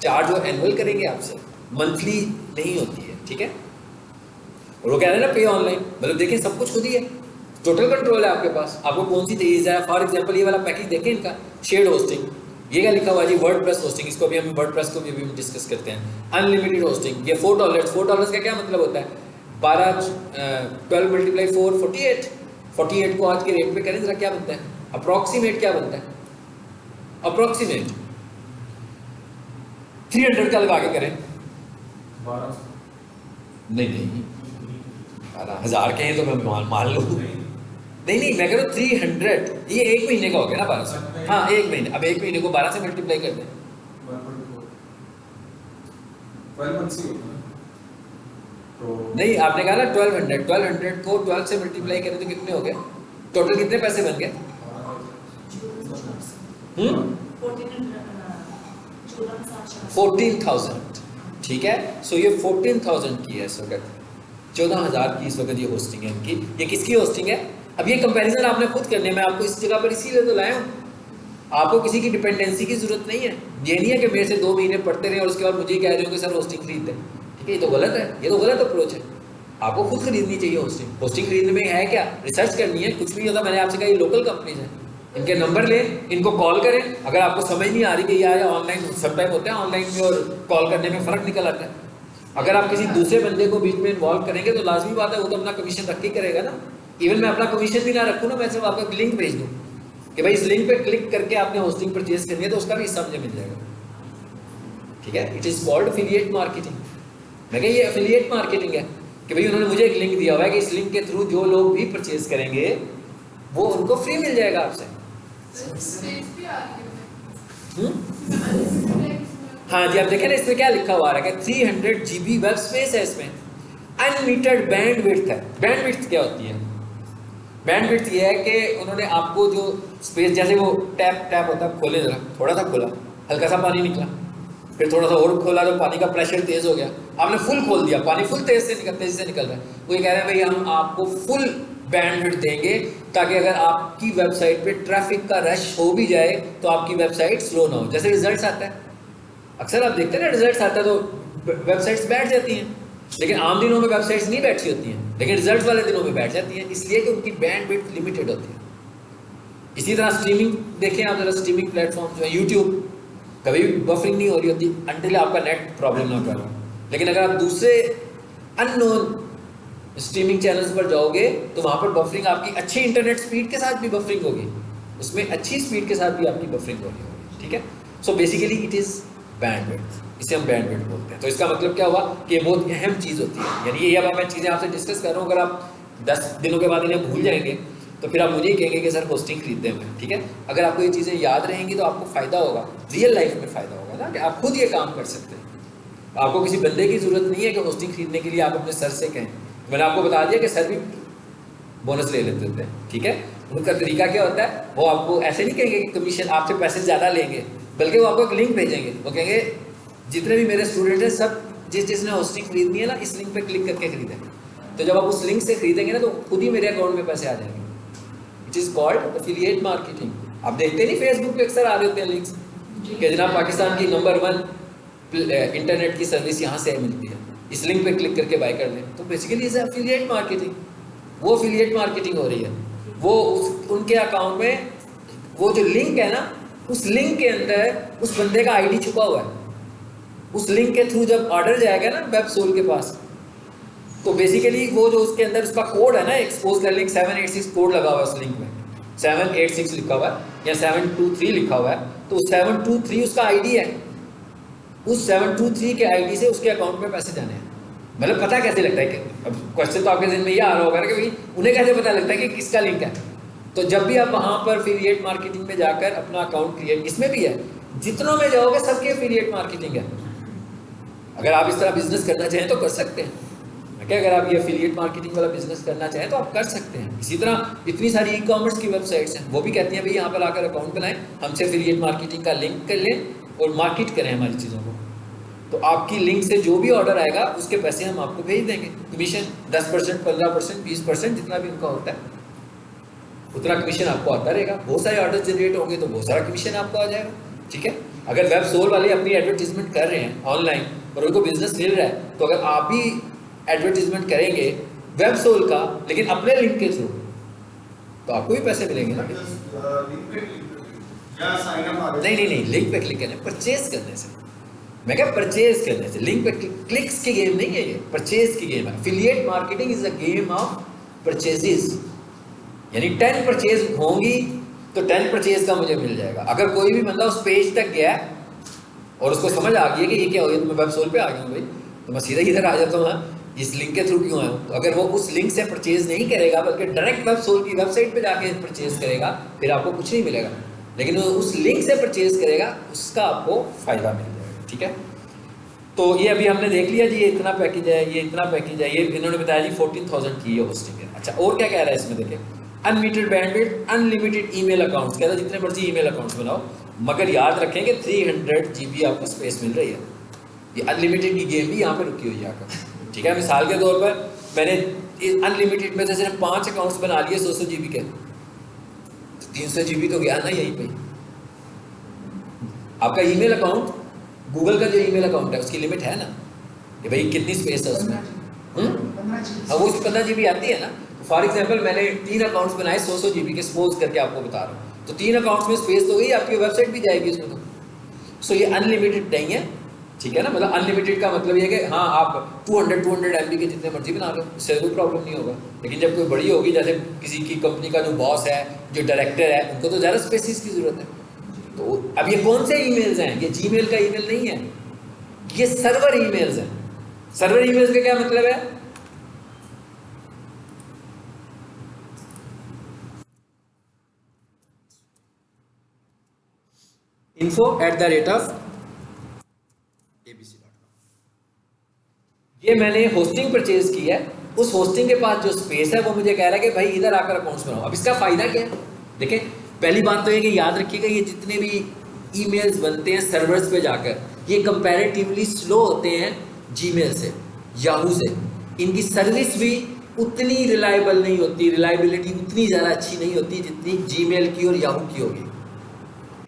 Speaker 1: चार्ज वो एनुअल करेंगे आपसे, मंथली नहीं होती है, ठीक है। और वो कह रहे हैं ना पे ऑनलाइन, मतलब देखिए सब कुछ खुद ही है, टोटल कंट्रोल है आपके पास, आपको कौन सी चीज़ है। फॉर एग्जाम्पल ये वाला पैकेज देखें इनका, शेयर्ड होस्टिंग, ये क्या लिखा हुआ जी, वर्डप्रेस होस्टिंग, इसको भी हम वर्डप्रेस को भी अभी डिस्कस करते हैं। अनलिमिटेड होस्टिंग, ये $4 का क्या मतलब होता है, 12 मल्टीप्लाई 4 48, 48 को आज के रेट में करें जरा क्या बनता है, अप्रॉक्सीमेट क्या बनता है, अप्रॉक्सीमेट 300 का लगा के करें,
Speaker 3: 1200
Speaker 1: नहीं 12,000 के हैं तो मैं मान लूँ, नहीं मैं कह रहा हूँ 300, ये एक महीने का हो गया ना 1200, हाँ एक महीने, अब एक महीने को 12 से मल्टीप्लाई कर दें,
Speaker 3: 12 months ही होता है तो
Speaker 1: नहीं आपने कहा ना 1200 को 12 से मल्टीप्लाई करें तो कितने हो गए, टोटल कितने पैसे बन गए, 14,000, ठीक है। सो ये 14,000 की है सगत, 14,000 की इस वक्त ये होस्टिंग है इनकी। ये किसकी होस्टिंग है? अब ये कंपैरिजन आपने खुद करने में, आपको इस जगह पर इसीलिए तो लाया हूँ, आपको किसी की डिपेंडेंसी की जरूरत नहीं है। ये नहीं है कि मेरे से 2 महीने पढ़ते रहे और उसके बाद मुझे कह रहे हो कि सर होस्टिंग खरीद दें। ठीक है, ये तो गलत है, ये तो गलत अप्रोच है। आपको खुद खरीदनी चाहिए होस्टिंग। होस्टिंग खरीदने में है क्या, रिसर्च करनी है, कुछ भी होता। मैंने आपसे कहा ये लोकल कंपनीज हैं, इनके नंबर लें, इनको कॉल करें। अगर आपको समझ नहीं आ रही कि यार ऑनलाइन समटाइम होता है, ऑनलाइन में और कॉल करने में फ़र्क निकल आता है। अगर आप किसी दूसरे बंदे को बीच में इन्वॉल्व करेंगे तो लाजमी बात है वो तो अपना कमीशन रख के करेगा ना। इवन मैं अपना कमीशन भी ना रखूँ ना, मैं सिर्फ आपको एक लिंक भेज दूँ कि भाई इस लिंक पे क्लिक करके आपने होस्टिंग परचेज करनी है, तो उसका भी हिस्सा मुझे मिल जाएगा। ठीक है, it is called affiliate marketing. मैं कह ये एफिलिएट मार्केटिंग है कि भाई उन्होंने मुझे एक लिंक दिया हुआ है कि इस लिंक के थ्रू जो लोग भी परचेज करेंगे वो उनको फ्री मिल जाएगा आपसे। हाँ जी, आप देखें ना इसमें क्या लिखा हुआ है, 300 GB वेब स्पेस है इसमें, अनलिमिटेड बैंडविड्थ है। बैंडविड्थ क्या होती है? बैंडविड्थ ये है कि उन्होंने आपको जो स्पेस, जैसे वो टैप टैप होता है, खोले जरा, थोड़ा सा खोला, हल्का सा पानी निकला, फिर थोड़ा सा और खोला तो पानी का प्रेशर तेज हो गया, आपने फुल खोल दिया, पानी फुल तेजी से निकल रहा है। वो ये कह रहे हैं भाई हम आपको फुल बैंडविड्थ देंगे ताकि अगर आपकी वेबसाइट पे ट्रैफिक का रश हो भी जाए तो आपकी वेबसाइट स्लो ना हो। जैसे रिजल्ट्स आता है, अक्सर आप देखते हैं ना, रिजल्ट्स आता है तो वेबसाइट्स बैठ जाती हैं, लेकिन आम दिनों में वेबसाइट्स नहीं बैठी होती हैं, लेकिन रिजल्ट्स वाले दिनों में बैठ जाती हैं, इसलिए कि उनकी बैंडविड्थ लिमिटेड होती है। इसी तरह स्ट्रीमिंग देखें आप जरा, स्ट्रीमिंग प्लेटफॉर्म जो है, यूट्यूब, कभी भी बफरिंग नहीं हो रही होती अंटिल आपका नेट प्रॉब्लम ना कर रहा हो। लेकिन अगर आप दूसरे अननोन स्ट्रीमिंग चैनल्स पर जाओगे तो वहाँ पर बफरिंग आपकी अच्छी इंटरनेट स्पीड के साथ भी बफरिंग होगी, उसमें अच्छी स्पीड के साथ भी आपकी बफरिंग होगी। ठीक है, so basically it is bandwidth, इसे हम बैंडविड्थ बोलते हैं। तो इसका मतलब क्या हुआ कि ये बहुत अहम चीज़ होती है। यानी ये अब मैं चीज़ें आपसे डिस्कस कर रहा हूँ, अगर आप 10 दिनों के बाद इन्हें भूल जाएंगे तो फिर आप मुझे ही कहेंगे कि सर होस्टिंग खरीदते हैं। ठीक है, अगर आपको ये चीज़ें याद रहेंगी तो आपको फ़ायदा होगा, रियल लाइफ में फ़ायदा होगा ना, कि आप खुद ये काम कर सकते हैं। आपको किसी बंदे की ज़रूरत नहीं है कि होस्टिंग खरीदने के लिए आप अपने सर से कहें। मैंने आपको बता दिया कि सर भी बोनस ले लेते होते हैं। ठीक है, उनका तरीका क्या होता है, वो आपको ऐसे नहीं कहेंगे कि कमीशन आपसे पैसे ज़्यादा लेंगे, बल्कि वो आपको एक लिंक भेजेंगे, वो कहेंगे जितने भी मेरे स्टूडेंट हैं सब जिसने होस्टिंग खरीदनी है ना, इस लिंक पे क्लिक करके खरीदें। तो जब आप उस लिंक से खरीदेंगे ना तो खुद ही मेरे अकाउंट में पैसे आ जाएंगे। It is called affiliate marketing. आप देखते नहीं फेसबुक पे अक्सर आ रहे होते हैं लिंक्स कि जनाब पाकिस्तान की नंबर 1 इंटरनेट की सर्विस यहाँ से मिलती है, इस लिंक पे क्लिक करके बाय कर लें। तो बेसिकली इज एफिलिएट मार्केटिंग। वो एफिलिएट मार्केटिंग हो रही है, वो उनके अकाउंट में वो जो लिंक है ना, उस लिंक के अंदर उस बंदे का आईडी छुपा हुआ है। उस लिंक के थ्रू जब ऑर्डर जाएगा ना वेबसोल के पास, तो बेसिकली वो जो उसके अंदर उसका कोड है ना, एक्सपोज कर लिंक 786 कोड लगा हुआ है उस लिंक में, 786 लिखा हुआ है या 723 लिखा हुआ है, तो 723 उसका आईडी है। उस 723 के आईडी से उसके अकाउंट में पैसे जाने हैं। मतलब पता कैसे लगता है कि, अब क्वेश्चन तो आपके जहन में ये आ रहा होगा कि भाई उन्हें कैसे पता लगता है कि किसका लिंक है। तो जब भी आप वहाँ पर एफिलिएट मार्केटिंग में जाकर अपना अकाउंट क्रिएट, इसमें भी है, जितनों में जाओगे सबके एफिलिएट मार्केटिंग है। अगर आप इस तरह बिजनेस करना चाहें तो कर सकते हैं। क्या, अगर आप ये एफिलिएट मार्केटिंग वाला बिजनेस करना चाहें तो आप कर सकते हैं। इसी तरह इतनी सारी ई कॉमर्स की वेबसाइट्स हैं, वो भी कहती हैं भाई यहाँ पर आकर अकाउंट बनाएं, हमसे एफिलिएट मार्केटिंग का लिंक कर लें और मार्केट करें हमारी चीज़ों को। तो आपकी लिंक से जो भी ऑर्डर आएगा उसके पैसे हम आपको भेज देंगे। कमीशन 10%, 15%, 20%, जितना भी उनका होता है उतना कमीशन आपको आता रहेगा। बहुत सारे ऑर्डर जनरेट होंगे तो बहुत सारा कमीशन आपको आ जाएगा। ठीक है, अगर वेब सोल वाले अपनी एडवर्टीजमेंट कर रहे हैं ऑनलाइन और उनको बिजनेस मिल रहा है, तो अगर आप भी एडवर्टीजमेंट करेंगे वेब सोल का लेकिन अपने लिंक के थ्रू, तो आपको भी पैसे मिलेंगे ना। नहीं, लिंक पे क्लिक करने, परचेज करने से। मैं क्या, परचेज करने से, लिंक पे क्लिक्स की गेम नहीं है ये, परचेज की गेम है। Affiliate marketing is a game of purchases, यानी 10 परचेज होंगी तो 10 परचेज का मुझे मिल जाएगा। अगर कोई भी बंदा उस पेज तक गया और उसको समझ आ गई कि ये क्या हो गया, तो मैं वेब सोल पे आ गया हूँ भाई, तो मैं सीधा इधर आ जाता हूँ, इस लिंक के थ्रू क्यों आया हूँ। तो अगर वो उस लिंक से परचेज नहीं करेगा बल्कि डायरेक्ट वेब सोल की वेबसाइट पे जाके परचेज करेगा, फिर आपको कुछ नहीं मिलेगा। लेकिन वो उस लिंक से परचेज करेगा, उसका आपको फ़ायदा मिल जाएगा। ठीक है, तो ये अभी हमने देख लिया जी, ये इतना पैकेज है, ये इतना पैकेज है, ये इन्होंने बताया जी 14,000 की ये होस्टिंग है। अच्छा, और क्या कह रहा है इसमें, देखिए, unlimited bandwidth, unlimited email accounts, कहता है जितने मर्जी ईमेल अकाउंट्स बनाओ, मगर याद रखें कि 300 GB आपको स्पेस मिल रही है। ये अनलिमिटेड की गेम भी यहाँ पे रुकी हुई है आकर। ठीक है, मिसाल के तौर पर मैंने अनलिमिटेड में से सिर्फ 5 अकाउंट्स बना लिए 100 GB के, तो 300 GB तो गया ना यहीं पे। आपका ईमेल अकाउंट, गूगल का जो ईमेल अकाउंट है उसकी लिमिट है ना कि भाई कितनी स्पेस है उसमें। हाँ वो 15 GB आती है ना। फॉर एग्जाम्पल मैंने 3 अकाउंट्स बनाए 100 GB के, सपोज करके आपको बता रहा हूँ, तो 3 अकाउंट्स में स्पेस तो गई, आपकी वेबसाइट भी जाएगी उसमें तो। सो ये अनलिमिटेड नहीं है, ठीक है ना। मतलब अनलिमिटेड का मतलब ये है कि हाँ आप 200 MB के जितने मर्जी बना लो, इससे कोई प्रॉब्लम नहीं होगा। लेकिन जब कोई बड़ी होगी, जैसे किसी की कंपनी का जो बॉस है, जो डायरेक्टर है, उनको तो ज़्यादा स्पेसिस की ज़रूरत है। तो अब ये कौन से ईमेल्स हैं? ये जीमेल का ईमेल नहीं है, ये सर्वर ईमेल्स हैं। सर्वर ईमेल्स का क्या मतलब है? info@abc.com। ये मैंने होस्टिंग परचेज की है, उस होस्टिंग के पास जो स्पेस है वो मुझे कह रहा है कि भाई इधर आकर अकाउंट्स बनाओ। अब इसका फायदा क्या है? देखें, पहली बात तो ये कि याद रखिएगा, ये जितने भी ईमेल्स बनते हैं सर्वर्स पे जाकर, ये कंपैरेटिवली स्लो होते हैं जीमेल से, याहू से। इनकी सर्विस भी उतनी रिलायबल नहीं होती, रिलायबिलिटी उतनी ज़्यादा अच्छी नहीं होती जितनी जीमेल की और याहू की होगी।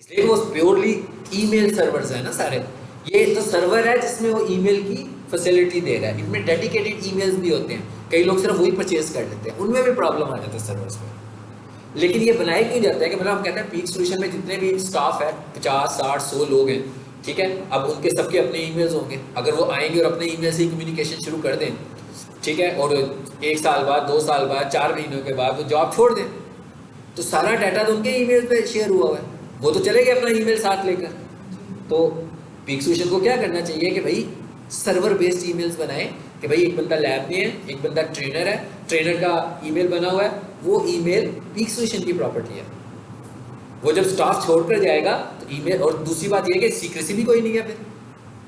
Speaker 1: इसलिए वो प्योरली ईमेल सर्वर्स है ना सारे। ये तो सर्वर है जिसमें वो ईमेल की फैसिलिटी दे रहा है। इनमें डेडिकेटेड ईमेल्स भी होते हैं, कई लोग सिर्फ वही परचेज कर लेते हैं, उनमें भी प्रॉब्लम आ जाता है सर्वर्स में। लेकिन ये बनाए क्यों जाता है कि मतलब हम कहते हैं पीक सॉल्यूशन में जितने भी स्टाफ है 50, 60, 100 लोग हैं, ठीक है। अब उनके सबके अपने ईमेल्स होंगे, अगर वो आएंगे और अपने ईमेल से ही कम्युनिकेशन शुरू कर दें, ठीक है, और 1 साल बाद, 2 साल बाद, 4 महीनों के बाद वो जॉब छोड़ दें, तो सारा डाटा तो उनके ईमेल पे शेयर हुआ हुआ है, वो तो चले गए अपना ईमेल साथ लेकर। तो पीक सॉल्यूशन को क्या करना चाहिए कि भाई सर्वर बेस्ड ईमेल्स बनाए कि भाई एक बंदा लैब में है, एक बंदा ट्रेनर है, ट्रेनर का ईमेल बना हुआ है, वो ईमेल पीक सॉल्यूशन की प्रॉपर्टी है। वो जब स्टाफ छोड़कर जाएगा तो ईमेल, और दूसरी बात ये है कि सीक्रेसी भी कोई नहीं है, फिर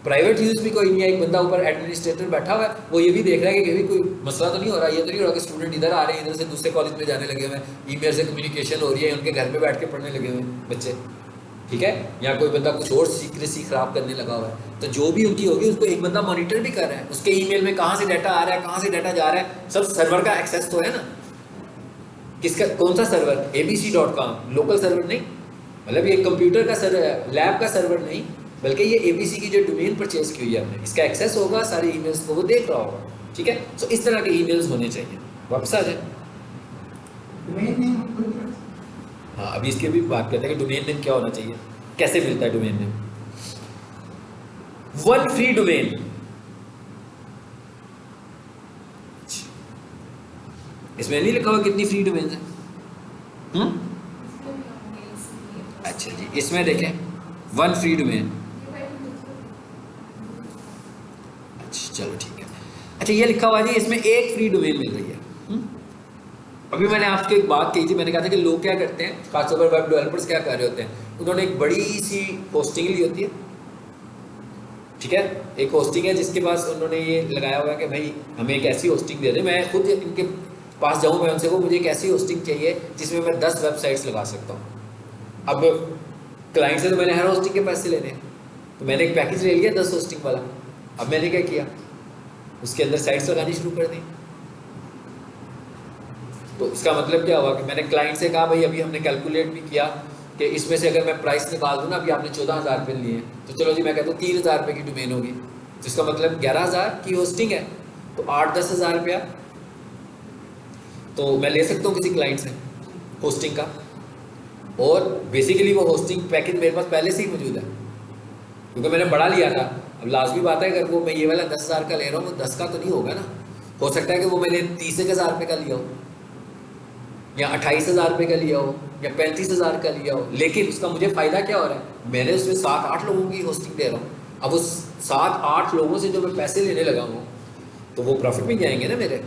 Speaker 1: प्राइवेट यूज भी कोई नहीं है। एक बंदा ऊपर एडमिनिस्ट्रेटर बैठा हुआ है, वो ये भी देख रहा है कि कोई मसला तो नहीं हो रहा, ये तो नहीं हो रहा कि स्टूडेंट इधर आ रहे हैं, इधर से दूसरे कॉलेज में जाने लगे हुए हैं, ईमेल से कम्युनिकेशन हो रही है, उनके घर पे बैठ के पढ़ने लगे हुए हैं बच्चे, ठीक है। या कोई बंदा कुछ और सीक्रेसी खराब करने लगा हुआ है, तो जो भी उनकी होगी उसको एक बंदा मॉनिटर भी कर रहा है, उसके ईमेल में कहाँ से डाटा आ रहा है, कहाँ से डाटा जा रहा है, सब सर्वर का एक्सेस तो है ना। किसका, कौन सा सर्वर? abc.com, लोकल सर्वर नहीं, मतलब ये कंप्यूटर का सर्वर, लैब का सर्वर नहीं, बल्कि ये ABC की जो डोमेन परचेज की हुई है हमने, इसका एक्सेस होगा सारे ईमेल्स को, वो देख रहा होगा, ठीक है। तो इस तरह के ईमेल्स होने चाहिए। वापस आ जाए, हाँ अभी इसकी भी बात करते हैं कि डोमेन नेम क्या होना चाहिए, कैसे मिलता है domain name. One free domain, इसमें नहीं लिखा हुआ कितनी फ्री डोमेन है। अच्छा जी, इसमें देखें वन फ्री डोमेन, अच्छा चलो ठीक है। अच्छा ये लिखा हुआ जी, इसमें एक फ्री डोमेन मिल रही है। अभी मैंने आपको एक बात कही थी, मैंने कहा था कि लोग क्या करते हैं, खासतौर पर वेब डेवलपर्स क्या कर रहे होते हैं, उन्होंने एक बड़ी सी होस्टिंग ली होती है, ठीक है, एक होस्टिंग है जिसके पास उन्होंने ये लगाया हुआ है कि भाई हमें एक ऐसी होस्टिंग दे दें, मैं खुद इनके पास जाऊँ, मैं उनसे वो मुझे एक ऐसी होस्टिंग चाहिए जिसमें मैं 10 वेबसाइट्स लगा सकता हूँ। अब क्लाइंट से तो मैंने हर होस्टिंग के पैसे लेने हैं, तो मैंने एक पैकेज ले लिया 10 होस्टिंग वाला। अब मैंने क्या किया, उसके अंदर साइट्स लगानी शुरू कर दी। तो इसका मतलब क्या हुआ कि मैंने क्लाइंट से कहा भाई अभी हमने कैलकुलेट भी किया कि इसमें से अगर मैं प्राइस निकाल दूँ ना, अभी आपने 14,000 रुपये लिए हैं, तो चलो जी मैं कहता हूँ 3,000 रुपये की डोमेन होगी, तो इसका मतलब 11,000 की होस्टिंग है, तो 8-10 हज़ार रुपया तो मैं ले सकता हूँ किसी क्लाइंट से होस्टिंग का। और बेसिकली वो होस्टिंग पैकेज मेरे पास पहले से ही मौजूद है, क्योंकि मैंने बड़ा लिया था। अब लाजमी बात है, अगर वो मैं ये वाला 10,000 का ले रहा हूँ, वो 10 का तो नहीं होगा ना, हो सकता है कि वो मैंने 30,000 रुपये का लिया हो, या 28,000 रुपये का लिया हो, या 35,000 का लिया हो, लेकिन उसका मुझे फ़ायदा क्या हो रहा है, मैंने उसमें 7-8 लोगों की होस्टिंग दे रहा हूँ। अब उस 7-8 लोगों से जो मैं पैसे लेने लगा हूँ, तो वो प्रॉफिट में जाएंगे ना मेरे।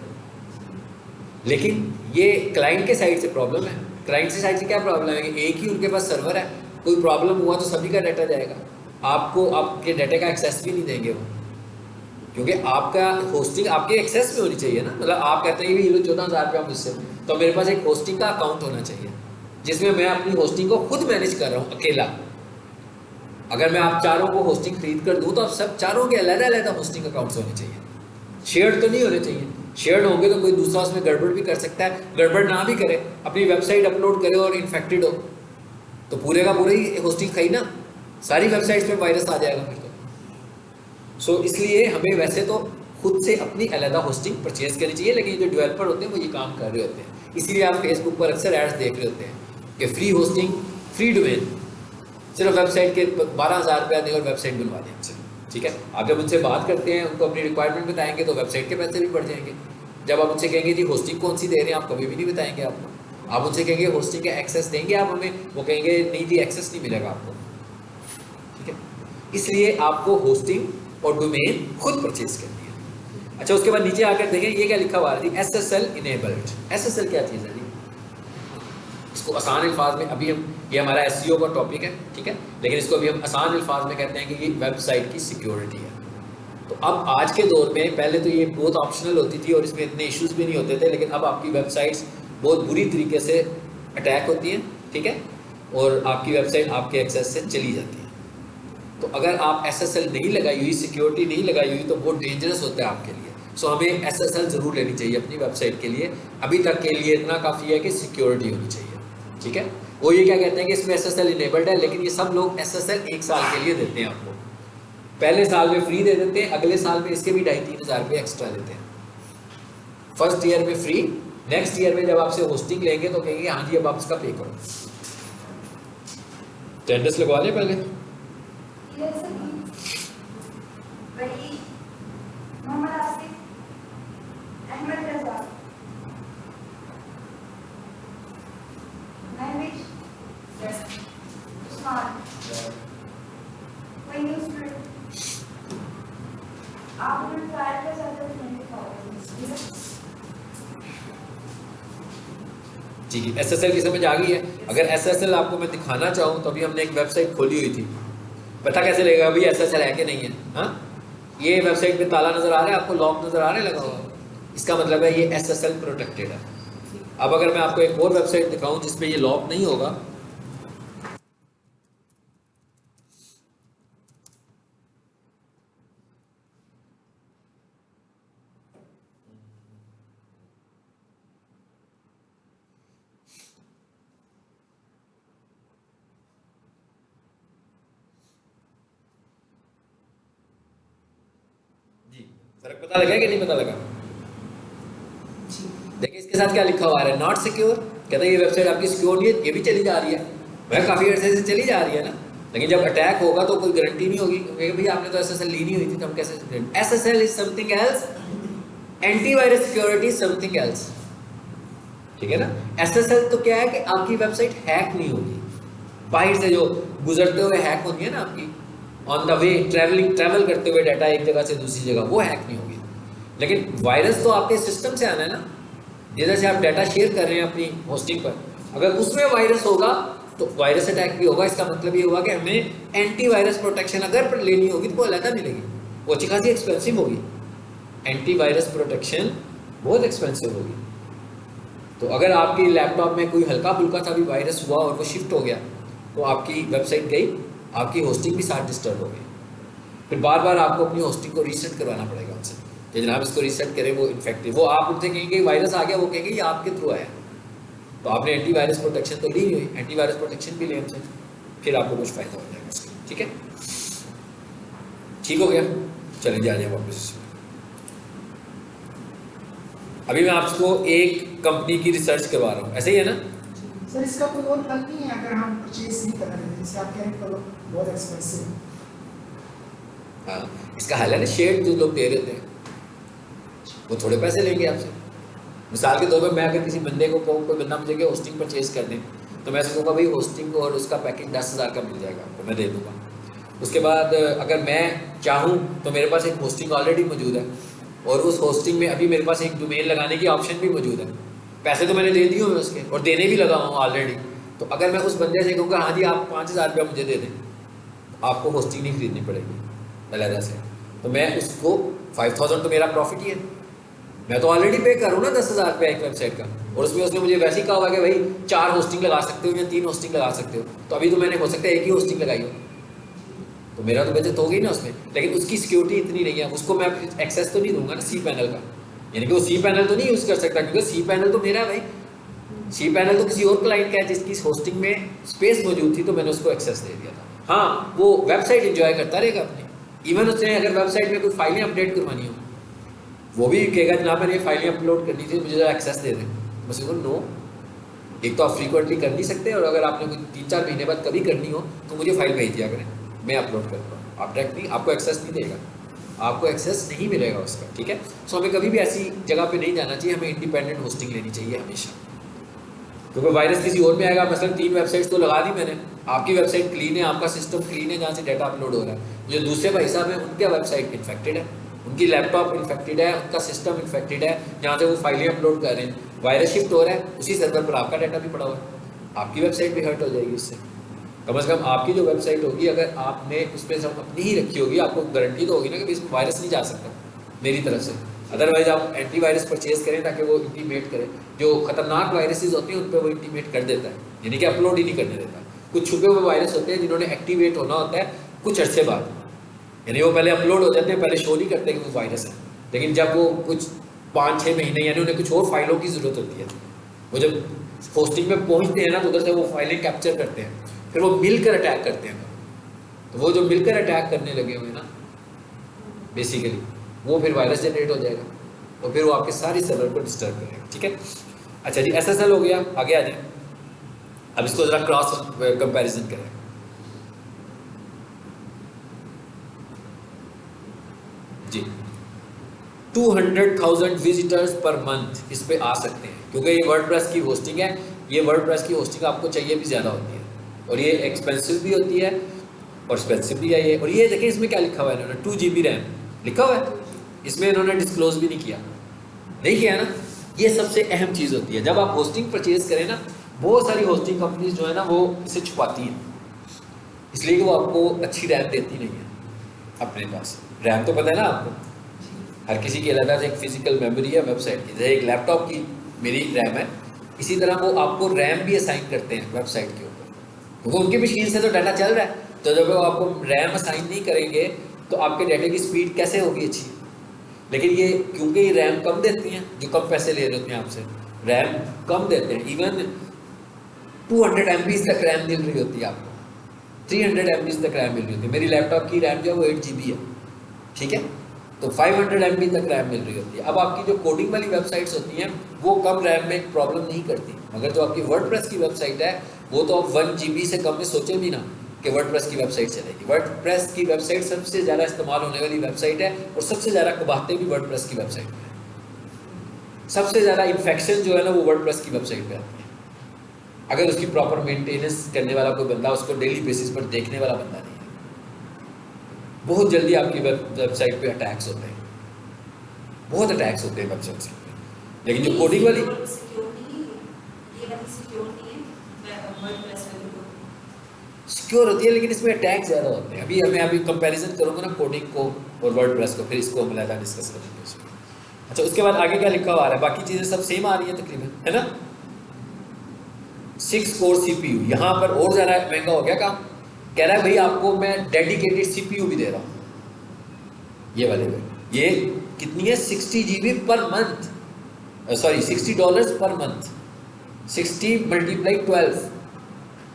Speaker 1: लेकिन ये क्लाइंट के साइड से प्रॉब्लम है। क्लाइंट की साइड से क्या प्रॉब्लम है कि एक ही उनके पास सर्वर है, कोई प्रॉब्लम हुआ तो सभी का डाटा जाएगा, आपको आपके डाटा का एक्सेस भी नहीं देंगे वो, क्योंकि आपका होस्टिंग आपके एक्सेस में होनी चाहिए ना। मतलब आप कहते हैं कि ये लो 14,000 रुपया मुझसे, तो मेरे पास एक होस्टिंग का अकाउंट होना चाहिए जिसमें मैं अपनी होस्टिंग को खुद मैनेज कर रहा हूँ अकेला। अगर मैं आप चारों को होस्टिंग खरीद कर दूँ, तो आप सब चारों के अलग अलग होस्टिंग अकाउंट्स होने चाहिए, शेयर्ड तो नहीं होने चाहिए। शेयर्ड होंगे तो कोई दूसरा उसमें गड़बड़ भी कर सकता है, गड़बड़ ना भी करे, अपनी वेबसाइट अपलोड करे और इन्फेक्टेड हो तो पूरे का पूरा ही होस्टिंग खाई ना, सारी वेबसाइट्स में वायरस आ जाएगा फिर तो। सो इसलिए हमें वैसे तो खुद से अपनी अलग होस्टिंग परचेज करनी चाहिए, लेकिन जो डेवलपर होते हैं वो ये काम कर रहे होते हैं। इसीलिए आप फेसबुक पर अक्सर एड्स देख रहे होते हैं कि फ्री होस्टिंग, फ्री डोमेन, सिर्फ वेबसाइट के 12,000 रुपया दें और वेबसाइट बनवा दें हमसे, ठीक है। आप जब उनसे बात करते हैं, उनको अपनी रिक्वायरमेंट बताएंगे तो वेबसाइट के पैसे भी बढ़ जाएंगे। जब आप उनसे कहेंगे जी होस्टिंग कौन सी दे रहे हैं, आप कभी भी नहीं बताएंगे आपको। आप उनसे कहेंगे होस्टिंग का एक्सेस देंगे आप हमें, वो कहेंगे नहीं जी एक्सेस नहीं मिलेगा आपको, ठीक है। इसलिए आपको होस्टिंग और डोमेन खुद परचेज करनी है। अच्छा, उसके बाद नीचे आकर देखें ये क्या लिखा हुआ है जी, SSL इनेबल्ड। SSL क्या चीज़ है जी? इसको आसान अल्फाज में, अभी हम, ये हमारा SEO का टॉपिक है, ठीक है, लेकिन इसको अभी हम आसान अल्फाज में कहते हैं कि ये वेबसाइट की सिक्योरिटी है। तो अब आज के दौर में, पहले तो ये बहुत ऑप्शनल होती थी और इसमें इतने इश्यूज भी नहीं होते थे, लेकिन अब आपकी वेबसाइट्स बहुत बुरी तरीके से अटैक होती हैं, ठीक है, और आपकी वेबसाइट आपके एक्सेस से चली जाती है। तो अगर आप SSL नहीं लगाई हुई, सिक्योरिटी नहीं लगाई हुई, तो बहुत डेंजरस होता है आपके लिए। सो हमें SSL ज़रूर लेनी चाहिए अपनी वेबसाइट के लिए। अभी तक के लिए इतना काफ़ी है कि सिक्योरिटी होनी चाहिए, ठीक है। वो ये क्या कहते हैं कि इसमें SSL इनेबल्ड है, लेकिन ये सब लोग SSL 1 साल के लिए देते हैं आपको। पहले साल में फ्री दे देते हैं, अगले साल में इसके भी 2,500-3 हज़ार रुपये एक्स्ट्रा लेते हैं। फर्स्ट ईयर में फ्री, नेक्स्ट ईयर में जब आपसे होस्टिंग लेंगे तो कहेंगे हाँ जी अब आप इसका पे करो। टेंडर्स लगवा लें पहले।
Speaker 4: मोहम्मद आसिफ, अहमद रजा, महविश, उस्मान, कोई न्यूज़ पर आप लोग ट्रायल कर सकते हैं, नहीं दिखाओगे
Speaker 1: ठीक है। SSL की समझ आ गई है। अगर SSL आपको मैं दिखाना चाहूँ तो अभी हमने एक वेबसाइट खोली हुई थी, पता कैसे लगेगा अभी SSL है कि नहीं है? हाँ, ये वेबसाइट पे ताला नज़र आ रहा है आपको, लॉक नज़र आ रहा है लगा हुआ, इसका मतलब है ये SSL प्रोटेक्टेड है। अब अगर मैं आपको एक और वेबसाइट दिखाऊं जिसमें ये लॉक नहीं होगा, फर्क पता लगा कि नहीं पता लगा? देखिए इसके साथ क्या लिखा हुआ है, नॉट सिक्योर। कहते हैं ये वेबसाइट आपकी सिक्योर नहीं है, ये भी चली जा रही है, वह काफ़ी अर्से से चली जा रही है ना, लेकिन जब अटैक होगा तो कोई गारंटी नहीं होगी। भैया आपने तो SSL ली नहीं हुई थी तो हम कैसे? SSL is something else, antivirus security something else, ठीक है ना। SSL तो क्या है कि आपकी वेबसाइट हैक नहीं होगी, बाहर से जो गुजरते हुए हैक होती है ना आपकी, ऑन द वे ट्रैवल करते हुए डाटा एक जगह से दूसरी जगह, वो हैक नहीं होगी। लेकिन वायरस तो आपके सिस्टम से आना है ना, जैसे आप डाटा शेयर कर रहे हैं अपनी होस्टिंग पर, अगर उसमें वायरस होगा तो वायरस अटैक भी होगा। इसका मतलब ये हुआ कि हमें एंटीवायरस प्रोटेक्शन अगर लेनी होगी तो वो अलग मिलेगी, वो अच्छी खासी एक्सपेंसिव होगी। एंटीवायरस प्रोटेक्शन बहुत एक्सपेंसिव होगी। तो अगर आपकी लैपटॉप में कोई हल्का फुल्का सा भी वायरस हुआ और वो शिफ्ट हो गया तो आपकी वेबसाइट गई, आपकी होस्टिंग भी साथ डिस्टर्ब हो गई, फिर बार बार आपको अपनी होस्टिंग को रीसेट करवाना पड़ेगा उनसे कि जनाब इसको रीसेट करें, वो इन्फेक्टिव, वो आप उनसे कहेंगे वायरस आ गया, वो कहेंगे ये आपके थ्रू आया, तो आपने एंटीवायरस प्रोटेक्शन तो ली हुई, एंटीवायरस प्रोटेक्शन भी ले हमसे, फिर आपको कुछ फ़ायदा हो जाएगा उसका, ठीक है। ठीक हो गया, चलिए जाइए वापस। अभी मैं आपको एक कंपनी की रिसर्च करवा रहा हूँ, ऐसे ही है ना
Speaker 5: सर? इसका कोई और हल नहीं है अगर हम परचेज नहीं कर रहे हैं, जैसे आप कह रहे हैं बहुत एक्सपेंसिव?
Speaker 1: हाँ, इसका हल है ना, शेयर जो लोग दे रहे होते हैं वो थोड़े पैसे लेंगे आपसे। मिसाल के तौर पर मैं अगर किसी बंदे को कहूँ, कोई बंदा मुझे होस्टिंग परचेज कर दें, तो मैं कहूँगा भाई होस्टिंग और उसका पैकेज 10,000 का मिल जाएगा आपको, मैं दे दूँगा। उसके बाद अगर मैं चाहूँ तो मेरे पास एक होस्टिंग ऑलरेडी मौजूद है और उस होस्टिंग में अभी मेरे पास एक डोमेन लगाने की ऑप्शन भी मौजूद है, पैसे तो मैंने दे दिए हुए उसके और देने भी लगा हूँ ऑलरेडी। तो अगर मैं उस बंदे से कहूँगा हाँ जी आप 5,000 रुपया मुझे दे दें, आपको होस्टिंग नहीं खरीदनी पड़ेगी अलहदा से, तो मैं उसको 5,000 तो मेरा प्रॉफिट ही है, मैं तो ऑलरेडी पे करूँ ना 10,000 रुपया एक वेबसाइट का, और उसमें उसने मुझे वैसे ही कहा हुआ कि भाई 4 होस्टिंग लगा सकते हो या 3 होस्टिंग लगा सकते हो, तो अभी तो मैंने हो सकता है एक ही होस्टिंग लगाई हो, तो मेरा तो बचत हो गई ना उसमें। लेकिन उसकी सिक्योरिटी इतनी नहीं है, उसको मैं एक्सेस तो नहीं दूंगा ना cPanel का, यानी कि वो सी पैनल तो नहीं यूज़ कर सकता, क्योंकि सी पैनल तो मेरा है भाई, सी पैनल तो किसी और क्लाइंट का है जिसकी होस्टिंग में स्पेस मौजूद थी, तो मैंने उसको एक्सेस दे दिया था। हाँ, वो वेबसाइट इंजॉय करता रहेगा अपनी, इवन उसने अगर वेबसाइट में कोई फाइलें अपडेट करवानी हो, वो भी कहेगा जनाब मैंने ये फाइलें अपलोड करनी थी, मुझे ज़रा एक्सेस दे दें। बस वो नो, एक तो आप फ्रीक्वेंटली कर नहीं सकते, और अगर आपने कोई 3-4 महीने बाद कभी करनी हो तो मुझे फाइल भेज दिया करें, मैं अपलोड करता हूँ। आप डायरेक्टली आपको एक्सेस नहीं देगा, आपको एक्सेस नहीं मिलेगा उसका, ठीक है। सो हमें कभी भी ऐसी जगह पे नहीं जाना चाहिए, हमें इंडिपेंडेंट होस्टिंग लेनी चाहिए हमेशा, क्योंकि वायरस किसी और में आएगा। मसलन 3 वेबसाइट्स तो लगा दी मैंने, आपकी वेबसाइट क्लीन है, आपका सिस्टम क्लीन है जहाँ से डाटा अपलोड हो रहा है, जो दूसरे भाई साहब हैं उनका वेबसाइट इन्फेक्टेड है, उनकी लैपटॉप इन्फेक्टेड है, उनका सिस्टम इन्फेक्टेड है, जहाँ से वो फाइलें अपलोड कर रहे हैं, वायरस शिफ्ट हो रहा है, उसी सर्वर पर आपका डाटा भी पड़ा हुआ है, आपकी वेबसाइट भी हर्ट हो जाएगी इससे। कम से कम आपकी जो वेबसाइट होगी, अगर आपने उसमें सब अपनी ही रखी होगी, आपको गारंटी तो होगी ना कि इसमें वायरस नहीं जा सकता मेरी तरफ से। अदरवाइज आप एंटीवायरस परचेज करें ताकि वो इंटीमेट करे, जो खतरनाक वायरसेस होती हैं उन पर वो इंटीमेट कर देता है, यानी कि अपलोड ही नहीं करने देता। कुछ छुपे हुए वायरस होते हैं जिन्होंने एक्टिवेट होना होता है कुछ अर्से बाद, यानी वो पहले अपलोड हो जाते हैं, पहले शो नहीं करते कि वो वायरस है, लेकिन जब वो कुछ 5-6 महीने, यानी उन्हें कुछ और फाइलों की ज़रूरत होती है, वो जब होस्टिंग में पहुंचते हैं ना, तो उधर से वो फाइलें कैप्चर करते हैं, फिर वो मिलकर अटैक करते हैं। तो वो जो मिलकर अटैक करने लगे हुए ना बेसिकली, वो फिर वायरस जनरेट हो जाएगा, और फिर वो आपके सारी सर्वर को डिस्टर्ब करेगा, ठीक है। अच्छा जी, SSL हो गया, आगे आ जाए। अब इसको ज़रा क्रॉस कंपैरिजन करें। जी, 200,000 विजिटर्स पर मंथ इस पे आ सकते हैं, क्योंकि ये वर्डप्रेस की होस्टिंग है। ये वर्डप्रेस की होस्टिंग आपको चाहिए भी ज़्यादा होती है, और ये एक्सपेंसिव भी होती है और एक्सपेंसिव भी है ये। और ये देखिए इसमें क्या लिखा हुआ है, इन्होंने 2 GB रैम लिखा हुआ है, इसमें इन्होंने डिस्क्लोज भी नहीं किया ना। ये सबसे अहम चीज़ होती है, जब आप होस्टिंग परचेज करें ना, बहुत सारी होस्टिंग कंपनीज जो है ना वो इसे छुपाती हैं, इसलिए कि वो आपको अच्छी रैम देती नहीं है। अपने पास रैम तो पता है ना आपको, हर किसी की अलग से एक फिजिकल मेमोरी है वेबसाइट की, जैसे एक लैपटॉप की मेरी रैम है, इसी तरह वो आपको रैम भी असाइन करते हैं वेबसाइट के ऊपर, क्योंकि उनकी मशीन से तो डाटा चल रहा है, तो जब वो आपको रैम असाइन नहीं करेंगे तो आपके डाटे की स्पीड कैसे होगी अच्छी। लेकिन ये क्योंकि ये रैम कम देती हैं, जो कम पैसे ले रहे होते हैं आपसे, रैम कम देते हैं, इवन 200 MB तक रैम मिल रही होती है आपको, 300 MB तक रैम मिल रही होती है। मेरी लैपटॉप की रैम जो है वो 8 GB है, ठीक है, तो 500 MB तक रैम मिल रही होती है। अब आपकी जो कोडिंग वाली वेबसाइट्स होती हैं वो कम रैम में प्रॉब्लम नहीं करती, मगर जो आपकी वर्डप्रेस की वेबसाइट है वो तो आप 1 GB से कम में सोचें भी ना कि वर्डप्रेस की वेबसाइट चलेगी। वर्डप्रेस की वेबसाइट सबसे ज़्यादा इस्तेमाल होने वाली वेबसाइट है, और सबसे ज़्यादा कबाहतें भी वर्डप्रेस की वेबसाइट में है। सबसे ज़्यादा इन्फेक्शन जो है ना वो वर्डप्रेस की वेबसाइट पे आती है, अगर उसकी प्रॉपर मेंटेनेंस करने वाला कोई बंदा, उसको डेली बेसिस पर देखने वाला बंदा नहीं है। बहुत जल्दी आपकी वेबसाइट पे अटैक्स होते हैं, बहुत अटैक्स होते हैं वेबसाइट्स पे। लेकिन जो कोडिंग वाली सिक्योर होती है, लेकिन इसमें अटैक ज़्यादा होते हैं। अभी कंपैरिजन करूँगा ना कोडिंग को और वर्डप्रेस को, फिर इसको हम ज़्यादा डिस्कस करेंगे इसमें। अच्छा, उसके बाद आगे क्या लिखा हुआ आ रहा है, बाकी चीज़ें सब सेम आ रही है तकरीबन, है ना। 6 कोर CPU, यहाँ पर और ज़्यादा महंगा हो गया काम, कह रहा है भाई आपको मैं डेडिकेटेड CPU भी दे रहा हूँ, ये वाले में। ये कितनी है, 60 GB per month, sorry $60 per month, 60 × 12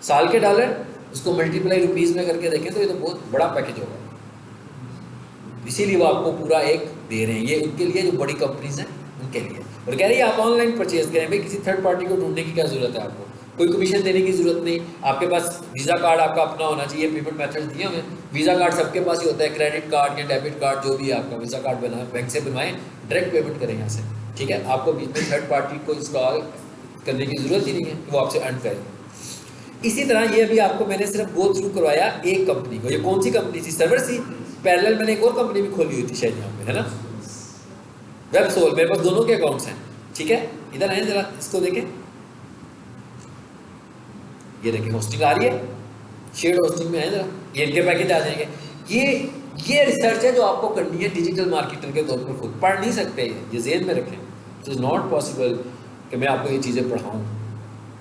Speaker 1: साल के डॉलर, उसको मल्टीप्लाई रुपीज़ में करके देखें तो ये तो बहुत बड़ा पैकेज होगा। इसीलिए वो आपको पूरा एक दे रहे हैं, ये उनके लिए जो बड़ी कंपनीज हैं उनके लिए। और कह रही है आप ऑनलाइन परचेज करें, भाई किसी थर्ड पार्टी को ढूंढने की क्या ज़रूरत है, आपको कोई कमीशन देने की ज़रूरत नहीं, आपके पास वीज़ा कार्ड आपका अपना होना चाहिए। पेमेंट मेथड दिए हुए, वीज़ा कार्ड सबके पास ही होता है, क्रेडिट कार्ड या डेबिट कार्ड जो भी है आपका, वीज़ा कार्ड बना बैंक से बनवाएं, डायरेक्ट पेमेंट करें यहाँ से, ठीक है। आपको बीच में थर्ड पार्टी को इंस्टॉल करने की ज़रूरत ही नहीं है, वो आपसे अर्न करें। इसी तरह ये भी आपको मैंने सिर्फ गो थ्रू करवाया एक कंपनी को। ये कौन सी कंपनी थी, सर्वर सी, पैरेलल मैंने एक और कंपनी भी खोली हुई थी शायद यहाँ पे, है ना, वेबसोल। मेरे पास दोनों के अकाउंट्स हैं, ठीक है। इधर आए जरा, इसको देखें, ये देखें होस्टिंग आ रही है, शेयर्ड होस्टिंग में है, जरा ये इनके पैकेज आ जाएंगे। ये रिसर्च है जो आपको करनी है डिजिटल मार्केटर के तौर पर, खुद पढ़ नहीं सकते, ये जेहन में रखें। इट इज़ नॉट पॉसिबल कि मैं आपको ये चीज़ें पढ़ाऊँ,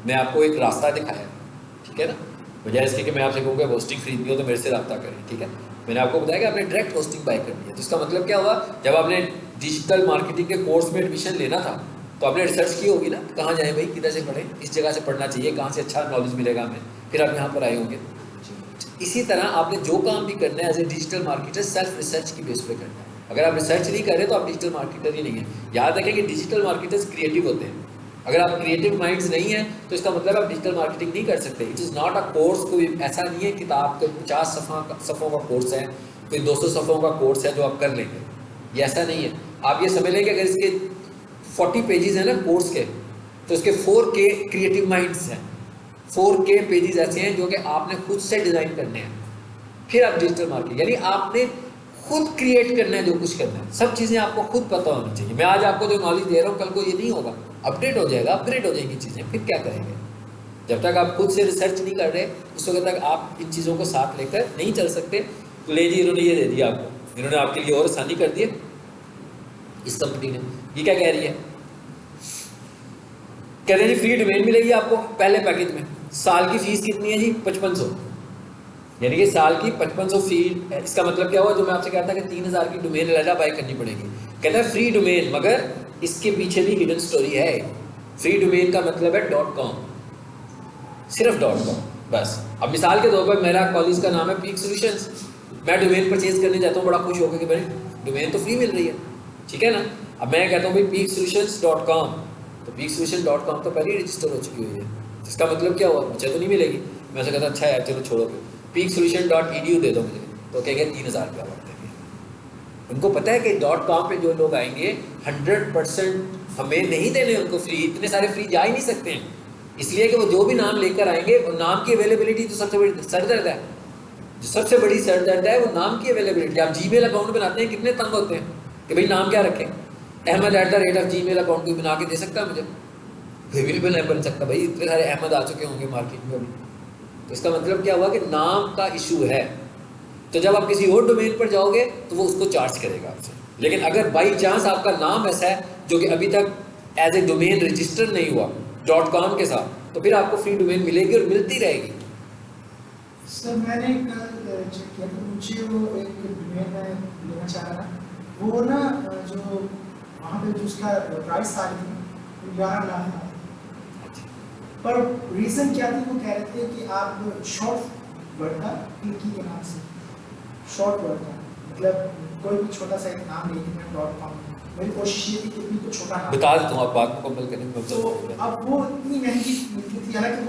Speaker 1: मैं आपको एक रास्ता दिखाया, ठीक है ना। बजाय इसके कि मैं आपसे कहूँगा होस्टिंग खरीदनी हो तो मेरे से रब्ता करें, ठीक है। मैंने आपको बताया कि आपने डायरेक्ट होस्टिंग बाय करनी है, तो इसका मतलब क्या हुआ, जब आपने डिजिटल मार्केटिंग के कोर्स में एडमिशन लेना था तो आपने रिसर्च की होगी ना, कहाँ जाए भाई, किधर से पढ़ें, इस जगह से पढ़ना चाहिए, कहाँ से अच्छा नॉलेज मिलेगा हमें, फिर आप यहाँ पर आए होंगे। इसी तरह आपने जो काम भी करना है as a digital marketer self research की बेस पे करना है। अगर आप रिसर्च नहीं कर रहे तो आप डिजिटल मार्केटर ही नहीं है। याद रखें कि डिजिटल मार्केटर्स क्रिएटिव होते हैं। अगर आप क्रिएटिव माइंड्स नहीं है तो इसका मतलब आप डिजिटल मार्केटिंग नहीं कर सकते। It is not a course, कोई ऐसा नहीं है किताब के 50 सफ़ों का कोर्स है, कोई 200 सफ़ों का कोर्स है जो आप कर लेंगे, ये ऐसा नहीं है। आप ये समझ लें कि अगर इसके 40 पेजेस हैं ना कोर्स के, तो इसके 4K क्रिएटिव माइंड्स हैं, 4K पेजेस ऐसे हैं जो कि आपने खुद से डिज़ाइन करने हैं। फिर आप डिजिटल मार्केटिंग, यानी आपने खुद क्रिएट करना है, जो कुछ करना है सब चीज़ें आपको खुद पता होनी चाहिए। मैं आज आपको जो नॉलेज दे रहा हूँ कल को ये नहीं होगा, अपडेट हो जाएगा, अपग्रेड हो जाएंगी चीज़ें, फिर क्या करेंगे। जब तक आप खुद से रिसर्च नहीं कर रहे उस वक्त तक आप इन चीज़ों को साथ लेकर नहीं चल सकते। तो ले जी, इन्होंने ये दे दिया आपको, इन्होंने आपके लिए और आसानी कर दी है इस कंपनी ने। ये क्या कह रही है, कह रहे जी फ्री डोमेन मिलेगी आपको पहले पैकेज में। साल की फीस कितनी है जी, 5500, यानी कि साल की 5500 फी। इसका मतलब क्या हुआ, जो मैं आपसे कहता था कि 3000 की डोमेन अलग बाय करनी पड़ेगी, कहता है फ्री डोमेन, मगर इसके पीछे भी हिडन स्टोरी है। फ्री डोमेन का मतलब है .com, सिर्फ .com बस। अब मिसाल के तौर पर मेरा कॉलेज का नाम है पीक सॉल्यूशंस, मैं डोमेन परचेज करने जाता हूँ बड़ा खुश होकर कि भाई डोमेन तो फ्री मिल रही है, ठीक है ना। अब मैं कहता हूँ भाई peaksolutions.com, तो peaksolution.com तो पहले ही रजिस्टर हो चुकी हुई है, इसका मतलब क्या हुआ, मुझे तो नहीं मिलेगी। मैं ऐसा कहता अच्छा यार चलो छोड़ो, peaksolution.edu दे दो मुझे, तो कहेंगे 3000 रुपया बढ़ देंगे। उनको पता है कि .com पे जो लोग आएंगे 100% हमें नहीं देने उनको फ्री, इतने सारे फ्री जा ही नहीं सकते हैं, इसलिए कि वो जो भी नाम लेकर आएंगे, और नाम की अवेलेबिलिटी तो सबसे बड़ी सरदर्द है, जो सबसे बड़ी सरदर्द है वो नाम की अवेलेबिलिटी। आप जीमेल अकाउंट बनाते हैं कितने तंग होते हैं कि भाई नाम क्या रखें, Ahmed@gmail अकाउंट कोई बना के दे सकता है मुझे, बिल्कुल नहीं बन सकता भाई, इतने सारे अहमद आ चुके होंगे मार्केट में अभी। तो इसका मतलब क्या हुआ कि नाम का इशू है। तो जब आप किसी और डोमेन पर जाओगे तो वो उसको चार्ज करेगा आपसे। लेकिन अगर बाई चांस आपका नाम ऐसा है जो कि अभी तक एज ए डोमेन रजिस्टर नहीं हुआ .com के साथ, तो फिर आपको फ्री डोमेन मिलेगी और मिलती रहेगी।
Speaker 5: सर मैंने कल चेक किया तो मुझे वो एक डोमेन में लेना चाह रहा था, वो ना जो वहाँ पे जो उसका प्राइस था 11 लाख था, पर रीज़न क्या थी, वो कह रहे थे कि आप शॉर्ट वर्ड का क्लिकी के नाम से, शॉर्ट वर्ड का मतलब कोई भी छोटा सा एक नाम नहीं है .com। मेरी कोशिश ये थी कि इतनी को छोटा नाम
Speaker 1: बता देता हूँ, आप बात मुकम्मल करेंगे।
Speaker 5: तो अब वो इतनी महंगी मिलती थी, हालांकि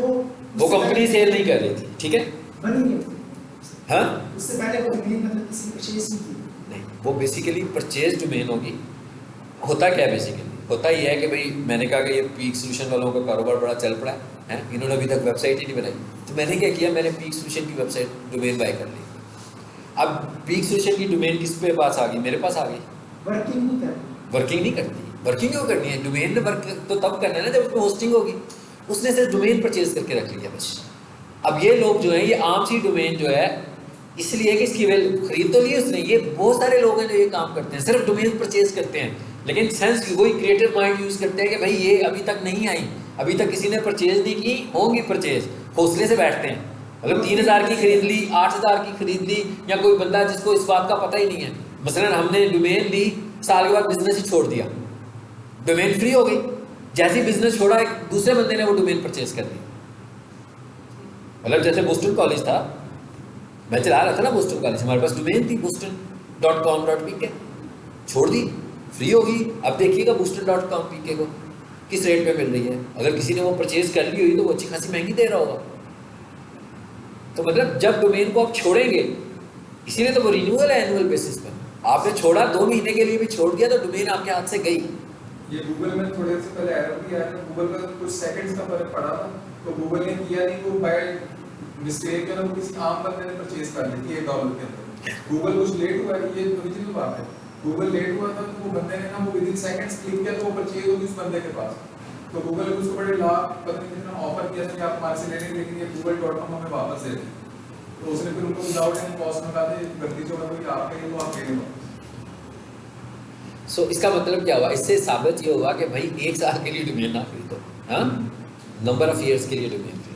Speaker 1: वो कंपनी सेल नहीं कर रही थी, ठीक है,
Speaker 5: बनी नहीं,
Speaker 1: हाँ
Speaker 5: उससे पहले वो डोमेन मतलब किसी परचेज नहीं की
Speaker 1: नहीं, वो बेसिकली परचेज डोमेन होगी। होता क्या है बेसिकली, होता ही है कि भाई मैंने कहा कि ये पीक सोल्यूशन वालों का कारोबार बड़ा चल पड़ा है, इन्होंने अभी तक वेबसाइट ही नहीं बनाई, तो मैंने क्या किया, मैंने पीक सोल्यूशन की वेबसाइट डोमेन बाय कर ली। अब पीक सोल्यूशन की डोमेन किस पे पास आ गई, मेरे पास आ गई,
Speaker 5: वर्किंग नहीं करती,
Speaker 1: वर्किंग नहीं करती। वर्किंग क्यों करनी है, डोमेन ने वर्क तो तब करना है ना जब उसमें होस्टिंग होगी, उसने सिर्फ डोमेन परचेज करके रख लिया बस। अब ये लोग जो हैं, ये आम सी डोमेन जो है, इसलिए कि इसकी वैल्यू खरीद तो ली उसने, ये बहुत सारे लोग हैं जो ये काम करते हैं, सिर्फ डोमेन परचेज करते हैं, लेकिन सेंस वही क्रिएटिव माइंड यूज़ करते हैं कि भाई ये अभी तक नहीं आई, अभी तक किसी ने परचेज नहीं की, होंगी परचेज, हौसले से बैठते हैं। मतलब 3000 की खरीद ली, 8000 की खरीद ली, या कोई बंदा जिसको इस बात का पता ही नहीं है, मसलन हमने डोमेन ली, साल के बाद बिजनेस ही छोड़ दिया, डोमेन फ्री हो गई, जैसे ही बिजनेस छोड़ा एक दूसरे बंदे ने वो डोमेन परचेज कर ली। मतलब जैसे बोस्टन कॉलेज था, मैं चला रहा था ना बोस्टन कॉलेज, हमारे पास डोमेन थी boston.com.pk, छोड़ दी, फ्री होगी। अब देखिएगा boston.com.pk को किस रेट पे मिल रही है, अगर किसी ने वो परचेज कर ली हुई तो वो अच्छी खासी महंगी दे रहा होगा। तो मतलब जब डोमेन को आप छोड़ेंगे, इसीलिए तो वो रिन्यूअल है एनुअल बेसिस पर, आपने छोड़ा 2 महीने के लिए भी छोड़ दिया तो डोमेन आपके हाथ से गई।
Speaker 3: ये गूगल में थोड़े से पहले एरर भी आया था, गूगल का कुछ सेकंड्स का फर्क पड़ा था, तो गूगल ने किया नहीं, वो बाय मिस्टेक है ना, वो किसी आम बंदे ने परचेज कर ली थी $1 के अंदर। गूगल कुछ लेट हुआ, ये ओरिजिनल बात है, गूगल लेट हुआ था तो वो बंदे ने ना वो विदिन सेकंड्स क्लिक किया तो वो परचेज होगी उस बंदे के पास, तो गूगल ने उसको बड़े लाख पता नहीं कितना ऑफर किया था कि आप हमारे से ले लेंगे, लेकिन ये google.com हमें वापस दे दें, तो उसने फिर उनको विदाउट एनी कॉस्ट में कहा था गलती जो कोई आपके लिए वो आप ले लो।
Speaker 1: सो इसका मतलब क्या हुआ, इससे साबित ये हुआ कि भाई 1 साल के लिए डोमेन ना खरीदो, हाँ, नंबर ऑफ ईयर्स के लिए डोमेन खरीदो।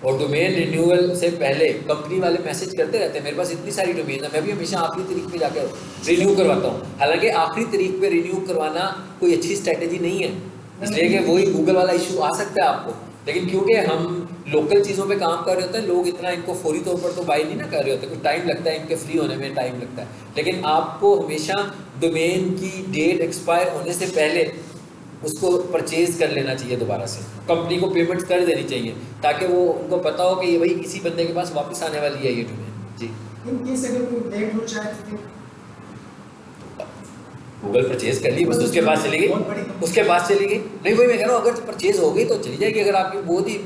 Speaker 1: और डोमेन रिन्यूअल से पहले कंपनी वाले मैसेज करते रहते हैं, मेरे पास इतनी सारी डोमेन है, मैं भी हमेशा आखिरी तारीख पे जाकर रिन्यू करवाता हूँ। हालांकि आखिरी तारीख पे रिन्यू करवाना कोई अच्छी स्ट्रैटेजी नहीं है, इसलिए कि वही गूगल वाला इशू आ सकता है आपको। लेकिन क्योंकि हम लोकल चीज़ों पे काम कर रहे होते हैं, लोग इतना इनको फौरी तौर पर तो बाई नहीं ना कर रहे होते, कुछ टाइम लगता है, इनके फ्री होने में टाइम लगता है। लेकिन आपको हमेशा डोमेन की डेट एक्सपायर होने से पहले उसको परचेज कर लेना चाहिए दोबारा से, कंपनी को पेमेंट कर देनी चाहिए, ताकि वो उनको पता हो कि ये भाई किसी बंदे के पास वापस आने वाली है ये डोमेन। जी,
Speaker 5: इन केस अगर कोई लेट हो जाए तो फिर
Speaker 1: गूगल परचेज कर ली बस, उसके बाद चली गई,
Speaker 5: बहुत बड़ी कंपनी।
Speaker 1: उसके बाद चली गई। नहीं वही मैं कह रहा हूँ, अगर परचेज हो गई तो चली जाएगी। अगर आपकी बहुत ही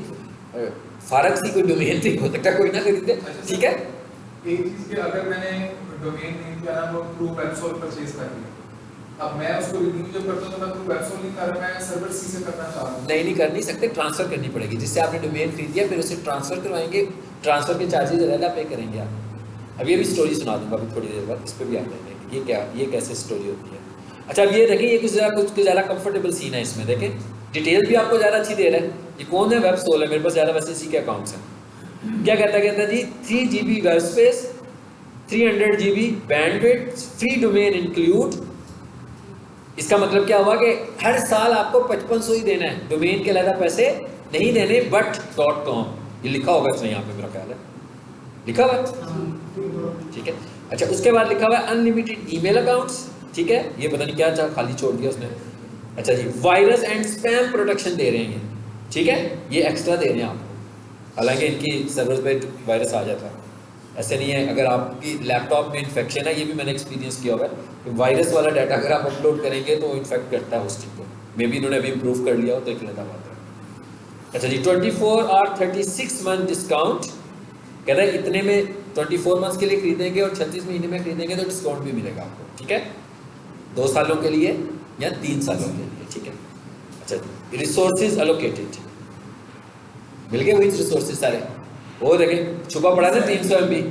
Speaker 1: फारक सी कोई डोमेन थी, हो सकता है कोई ना खरीदे, ठीक है।
Speaker 3: एक चीज कि अगर मैंने डोमेन नेम क्या नाम वो थ्रू वेबसोल परचेज कर लिया, अब मैं उसको रिन्यू जब करता हूं तो मैं थ्रू वेबसोल नहीं कर रहा, मैं सर्वर सी से करना चाह रहा हूं।
Speaker 1: नहीं कर नहीं सकते, ट्रांसफर करनी पड़ेगी। जिससे आपने डोमेन खरीद दिया फिर उसे ट्रांसफर करवाएंगे, ट्रांसफर के चार्जेस अलग पे करेंगे आप। अब ये भी स्टोरी सुना दूंगा अभी थोड़ी देर बाद, इस पर भी आ जाएंगे ये क्या, ये कैसे स्टोरी होती है। अच्छा अब ये देखें, ये कुछ ज़्यादा कंफर्टेबल सीन है इसमें। देखें डिटेल भी आपको ज़्यादा अच्छी दे रहा है। ये कौन है, वेबसोल है, मेरे पास ज़्यादा वैसे इसी के अकाउंट्स हैं। क्या कहता है जी 3 GB web space, 300 GB bandwidth, free domain include. इसका मतलब क्या हुआ कि हर साल आपको 5500 ही देना है, डोमेन के अलावा पैसे नहीं देने, बट .com ये लिखा होगा इसमें, यहाँ पे मेरा ख्याल है लिखा हुआ है, ठीक है। अच्छा उसके बाद लिखा हुआ है अनलिमिटेड ईमेल अकाउंट्स, ठीक है। ये पता नहीं क्या खाली छोड़ दिया उसने। अच्छा जी वायरस एंड स्पैम प्रोटेक्शन दे रहे हैं ये, ठीक है, ये एक्स्ट्रा दे रहे हैं आपको। हालांकि इनकी सर्वर पे वायरस आ जाता है, ऐसे नहीं है। अगर आपकी लैपटॉप में इन्फेक्शन है, ये भी मैंने एक्सपीरियंस किया होगा, कि वायरस वाला डाटा अगर आप अपलोड करेंगे तो इन्फेक्ट करता है होस्टिंग को। मे बी इन्होंने अभी इम्प्रूव कर लिया हो तो एक लेता बात है। अच्छा जी 24 और 36 मंथ डिस्काउंट, कहता है इतने में 24 मंथ्स के लिए खरीदेंगे और 36 महीने में खरीदेंगे तो डिस्काउंट भी मिलेगा आपको, ठीक है, 2 सालों के लिए या 3 सालों के लिए, ठीक है। अच्छा जी रिसोर्सेज एलोकेटेड, मिल गए वही रिसोर्सेज सारे, वो देखें छुपा पड़ा ना 300 MB।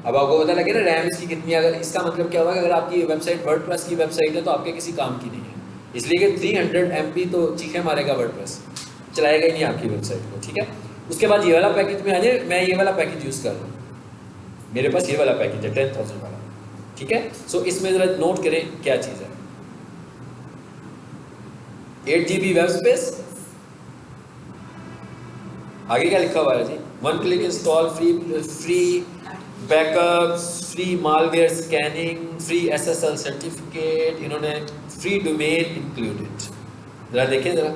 Speaker 1: अब आपको पता लगे ना रैम इसकी कितनी, अगर इसका मतलब क्या होगा कि अगर आपकी वेबसाइट वर्डप्रेस की वेबसाइट है तो आपके किसी काम की नहीं है, इसलिए कि 300 MB तो चीखे मारेगा, वर्डप्रेस चलाएगा ही नहीं आपकी वेबसाइट को, ठीक है। उसके बाद ये वाला पैकेज में आ जाए, मैं ये वाला पैकेज यूज़ कर रहा हूँ, मेरे पास ये वाला पैकेज है 10,000 वाला, ठीक है। सो इसमें ज़रा नोट करें क्या चीज़ है। 8 GB वेब स्पेस, आगे क्या लिखा हुआ है जी, 1 click install, free backups, free malware scanning, free SSL certificate, इन्होंने फ्री डोमेन इंक्लूडेड। जरा देखें जरा,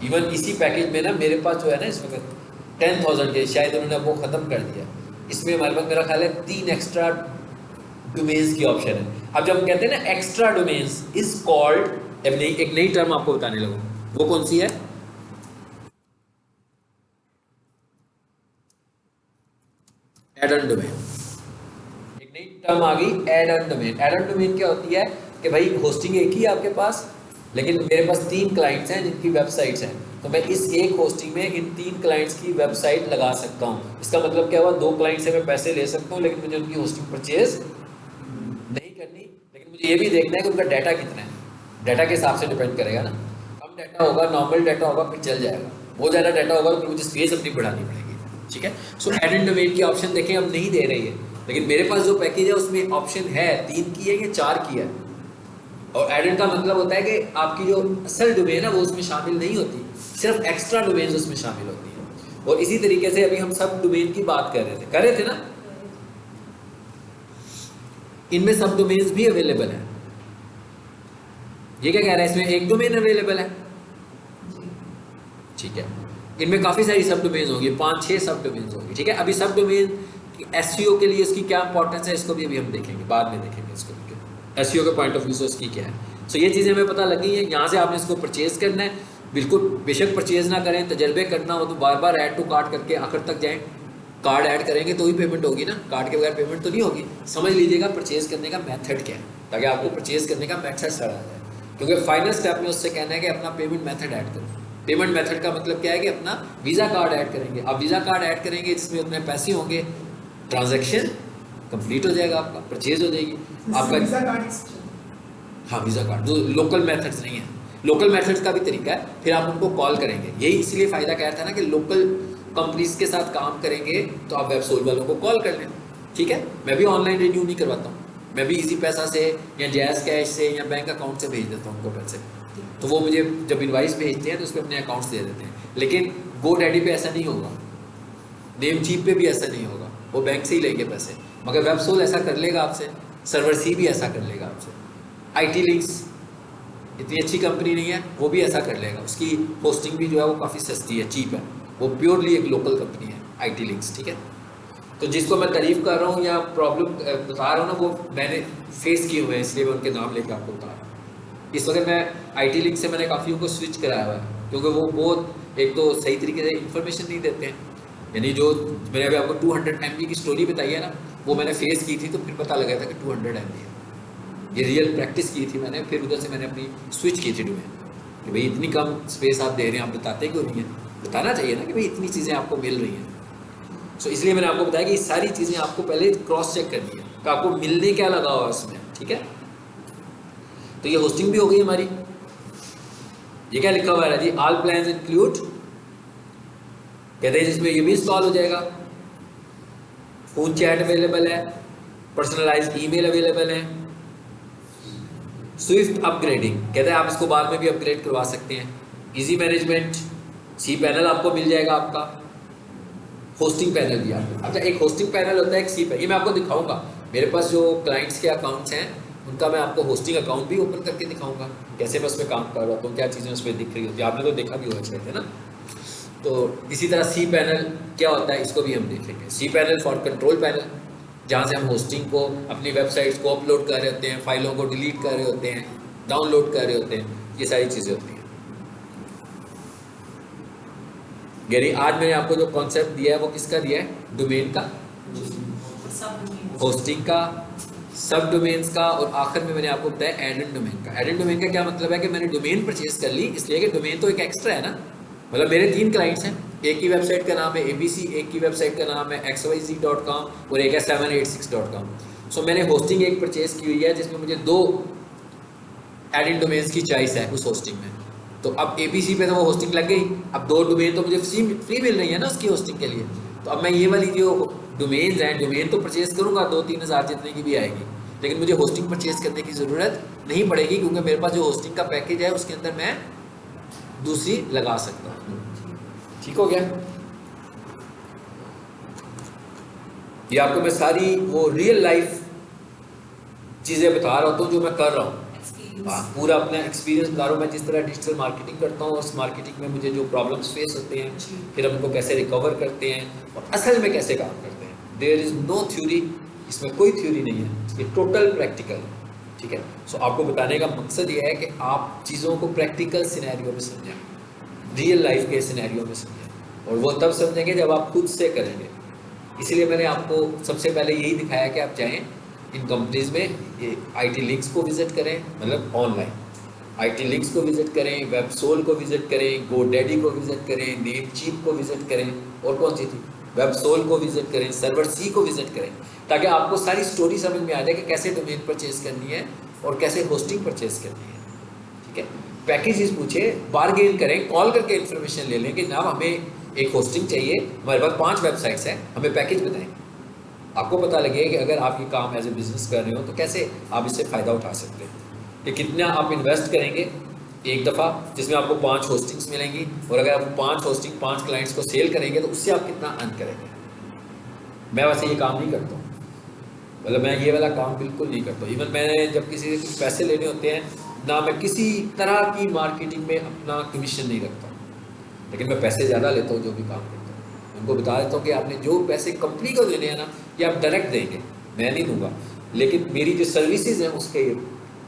Speaker 1: इवन इसी पैकेज में ना मेरे पास जो है ना इस वक्त 10,000 के, शायद उन्होंने वो ख़त्म कर दिया, इसमें हमारे पास मेरा ख्याल है 3 एक्स्ट्रा डोमेन्स की ऑप्शन है। अब जब हम कहते हैं ना एक्स्ट्रा डोमेन्स इज कॉल्ड, एक नई टर्म आपको बताने लगूँ, वो कौन सी है, एड ऑन डोमेन। एक नई टर्म आ गई add on domain. Add on domain क्या होती है कि भाई होस्टिंग एक ही है आपके पास, लेकिन मेरे पास 3 क्लाइंट्स हैं जिनकी वेबसाइट्स हैं, तो मैं इस एक होस्टिंग में इन 3 क्लाइंट्स की वेबसाइट लगा सकता हूँ। इसका मतलब क्या हुआ, 2 क्लाइंट से मैं पैसे ले सकता हूँ, लेकिन मुझे उनकी होस्टिंग परचेज नहीं करनी। लेकिन मुझे ये भी देखना है कि उनका डाटा कितना है, डाटा के हिसाब से डिपेंड करेगा ना, कम डाटा होगा, नॉर्मल डाटा होगा फिर चल जाएगा, वो ज़्यादा डाटा होगा तो फिर मुझे स्पेस अपनी बढ़ानी पड़ेगी, ठीक है। सो एड ऑन डोमेन की ऑप्शन देखें अब नहीं दे रही है, लेकिन मेरे पास जो पैकेज है उसमें ऑप्शन है, 3 की है या 4 की है। और एड ऑन का मतलब होता है कि आपकी जो असल डोमेन है वो उसमें शामिल नहीं होती, सिर्फ एक्स्ट्रा डोमेन उसमें शामिल होती है। और इसी तरीके से अभी हम सब डोमेन की बात कर रहे थे ना, इनमें सब डोमेन्स भी अवेलेबल है। ये क्या कह रहा है, इसमें एक डोमेन अवेलेबल है, ठीक है, इनमें काफ़ी सारी सब डोमेन्स होंगी, 5-6 सब डोमेन्स होंगी, ठीक है। अभी सब डोमेन SEO के लिए इसकी क्या इंपॉर्टेंस है, इसको भी अभी हम देखेंगे, बाद में देखेंगे इसको, SEO के पॉइंट ऑफ व्यू से इसकी क्या है। सो ये चीज़ें हमें पता लगी हैं। यहाँ से आपने इसको परचेज़ करना है, बिल्कुल बेशक परचेज़ ना करें, तजर्बे करना हो तो बार बार ऐड टू कार्ट करके आखिर तक जाएँ, कार्ड ऐड करेंगे तो ही पेमेंट होगी ना, कार्ड के बगैर पेमेंट तो नहीं होगी। समझ लीजिएगा परचेज़ करने का मेथड क्या है, ताकि आपको परचेज़ करने का मेथड समझ आ जाए, क्योंकि फाइनल स्टेप में उससे कहना है कि अपना पेमेंट मेथड ऐड करो। पेमेंट मेथड का मतलब क्या है कि अपना वीज़ा कार्ड ऐड करेंगे। आप वीज़ा कार्ड ऐड करेंगे जिसमें उतने पैसे होंगे, ट्रांजैक्शन कंप्लीट हो जाएगा, आपका परचेज हो जाएगी आपका।
Speaker 5: वीज़ा कार्ड,
Speaker 1: हाँ वीज़ा कार्ड, जो लोकल मेथड्स नहीं है, लोकल मेथड्स का भी तरीका है, फिर आप उनको कॉल करेंगे। यही इसलिए फ़ायदा कह रहा था ना कि लोकल कंपनीज के साथ काम करेंगे तो आप वेबसोल वालों को कॉल कर लें, ठीक है। मैं भी ऑनलाइन रिन्यू नहीं करवाता हूँ, मैं भी इजी पैसा से या जैज़ कैश से या बैंक अकाउंट से भेज देता हूँ उनको पैसे, तो वो मुझे जब इनवाइस भेजते हैं तो उस पर अपने अकाउंट्स दे देते हैं। लेकिन GoDaddy पे ऐसा नहीं होगा, नेमचीप पे भी ऐसा नहीं होगा, वो बैंक से ही लेंगे पैसे। मगर वेबसोल ऐसा कर लेगा आपसे, सर्वर सी भी ऐसा कर लेगा आपसे, IT लिंक्स इतनी अच्छी कंपनी नहीं है, वो भी ऐसा कर लेगा। उसकी होस्टिंग भी जो है वो काफ़ी सस्ती है, चीप है, वो प्योरली एक लोकल कंपनी है IT लिंक्स, ठीक है। तो जिसको मैं तारीफ कर रहा हूँ या प्रॉब्लम बता रहा हूँ ना, वो मैंने फेस किए हुए हैं, इसलिए मैं उनके नाम लेकर आपको बता रहा हूँ। इस वक्त मैं IT लिंक से मैंने काफ़ियों को स्विच कराया हुआ है, क्योंकि वो बहुत एक तो सही तरीके से इन्फॉर्मेशन नहीं देते हैं। यानी जो मैंने अभी आपको 200 MB की स्टोरी बताई है ना, वो मैंने फेस की थी, तो फिर पता लगा था कि 200 MB है। ये रियल प्रैक्टिस की थी मैंने, फिर उधर से मैंने अपनी स्विच की थी डोमेन कि भाई इतनी कम स्पेस आप दे रहे हैं, आप बताते क्यों नहीं है? बताना चाहिए ना कि भाई इतनी चीज़ें आपको मिल रही हैं। सो इसलिए मैंने आपको बताया कि ये सारी चीज़ें आपको पहले क्रॉस चेक करनी है कि आपको मिलने क्या लगा हुआ उसमें, ठीक है। तो ये होस्टिंग भी हो गई हमारी। ये क्या लिखा हुआ है जी, ऑल प्लान्स इंक्लूड, कहते हैं जिसमें ये भी इंस्टॉल हो जाएगा, फोन चैट अवेलेबल है, पर्सनलाइज्ड ईमेल अवेलेबल है, स्विफ्ट अपग्रेडिंग, कहते हैं आप इसको बाद में भी अपग्रेड करवा सकते हैं, इजी मैनेजमेंट, सी पैनल आपको मिल जाएगा आपका, होस्टिंग पैनल भी आपको। अच्छा, एक होस्टिंग पैनल होता है, एक सी पैनल, ये मैं आपको दिखाऊंगा। मेरे पास जो क्लाइंट्स के अकाउंट्स हैं उनका मैं आपको होस्टिंग अकाउंट भी ओपन करके दिखाऊंगा, कैसे मैं उसमें काम कर रहा हूँ, क्या चीज़ें उसमें दिख रही होती है, आपने तो देखा भी होगा शायद, है ना। तो इसी तरह सी पैनल क्या होता है, इसको भी हम देखेंगे। C panel for control panel, जहाँ से हम होस्टिंग को, अपनी वेबसाइट्स को अपलोड कर रहे होते हैं, फाइलों को डिलीट कर रहे होते हैं, डाउनलोड कर रहे होते हैं, ये सारी चीज़ें होती हैं। यानी आज मैंने आपको जो कॉन्सेप्ट दिया है वो किसका दिया है, डोमेन का, होस्टिंग का, सब डोमेन्स का, और आखिर में मैंने आपको बताया एडेड डोमेन का। एडेड डोमेन का क्या मतलब है कि मैंने डोमेन परचेज कर ली, इसलिए कि डोमेन तो एक एक्स्ट्रा है ना। मतलब मेरे 3 क्लाइंट्स हैं, एक की वेबसाइट का नाम है ABC, एक की वेबसाइट का नाम है xyz.com और एक है 786.com। सो मैंने होस्टिंग एक परचेज की हुई है जिसमें मुझे 2 एडेड डोमेन्स की चॉइस है उस होस्टिंग में। तो अब ABC पे तो वो होस्टिंग लग गई, अब 2 डोमेन तो मुझे फ्री मिल रही है ना उसकी होस्टिंग के लिए। तो अब मैं ये वाली जो डोमेन्स हैं, डोमेन तो परचेज करूँगा 2-3 हज़ार जितने की भी आएगी, लेकिन मुझे होस्टिंग परचेज करने की ज़रूरत नहीं पड़ेगी, क्योंकि मेरे पास जो होस्टिंग का पैकेज है उसके अंदर मैं दूसरी लगा सकता हूँ। ठीक हो गया। ये आपको मैं सारी वो रियल लाइफ चीज़ें बता रहा हूँ जो मैं कर रहा हूँ, पूरा अपना एक्सपीरियंस बता रहा हूँ। मैं जिस तरह डिजिटल मार्केटिंग करता हूँ, उस मार्केटिंग में मुझे जो प्रॉब्लम्स फेस होते हैं, फिर हम उनको कैसे रिकवर करते हैं और असल में कैसे काम करते हैं। देयर इज़ नो थ्योरी, इसमें कोई थ्योरी नहीं है, ये टोटल प्रैक्टिकल है, ठीक है। सो आपको बताने का मकसद ये है कि आप चीज़ों को प्रैक्टिकल सिनेरियो में समझें, रियल लाइफ के सिनेरियो में समझें, और वो तब समझेंगे जब आप खुद से करेंगे। इसलिए मैंने आपको सबसे पहले यही दिखाया कि आप चाहें इन कंपनीज़ में IT लिंक्स को विज़िट करें, मतलब ऑनलाइन IT लिंक्स को विज़िट करें, वेबसोल को विज़िट करें, GoDaddy को विज़िट करें, नेमचीप को विज़िट करें, और कौन सी थी, वेबसोल को विज़िट करें, सर्वर सी को विज़िट करें, ताकि आपको सारी स्टोरी समझ में आ जाए कि कैसे डोमेन परचेज करनी है और कैसे होस्टिंग परचेज करनी है, ठीक है। पैकेजेस पूछे, बारगेन करें, कॉल करके इन्फॉर्मेशन ले लें कि जनाब हमें एक होस्टिंग चाहिए, हमारे पास 5 वेबसाइट्स हैं, हमें पैकेज बताएं। आपको पता लगे कि अगर आप ये काम एज ए बिज़नेस कर रहे हो तो कैसे आप इससे फ़ायदा उठा सकते हैं, कि कितना आप इन्वेस्ट करेंगे एक दफ़ा जिसमें आपको 5 होस्टिंग्स मिलेंगी, और अगर आप 5 होस्टिंग 5 क्लाइंट्स को सेल करेंगे तो उससे आप कितना अर्न करेंगे। मैं वैसे ये काम नहीं करता हूँ, मतलब मैं ये वाला काम बिल्कुल नहीं करता। इवन मैंने जब किसी से कुछ पैसे लेने होते हैं ना, मैं किसी तरह की मार्केटिंग में अपना कमीशन नहीं रखता, लेकिन मैं पैसे ज़्यादा लेता हूँ जो भी काम करता हूँ। उनको बता देता हूँ कि आपने जो पैसे कंपनी को देने हैं ना, ये आप डायरेक्ट देंगे, मैं नहीं दूंगा, लेकिन मेरी जो सर्विसेज हैं उसके ये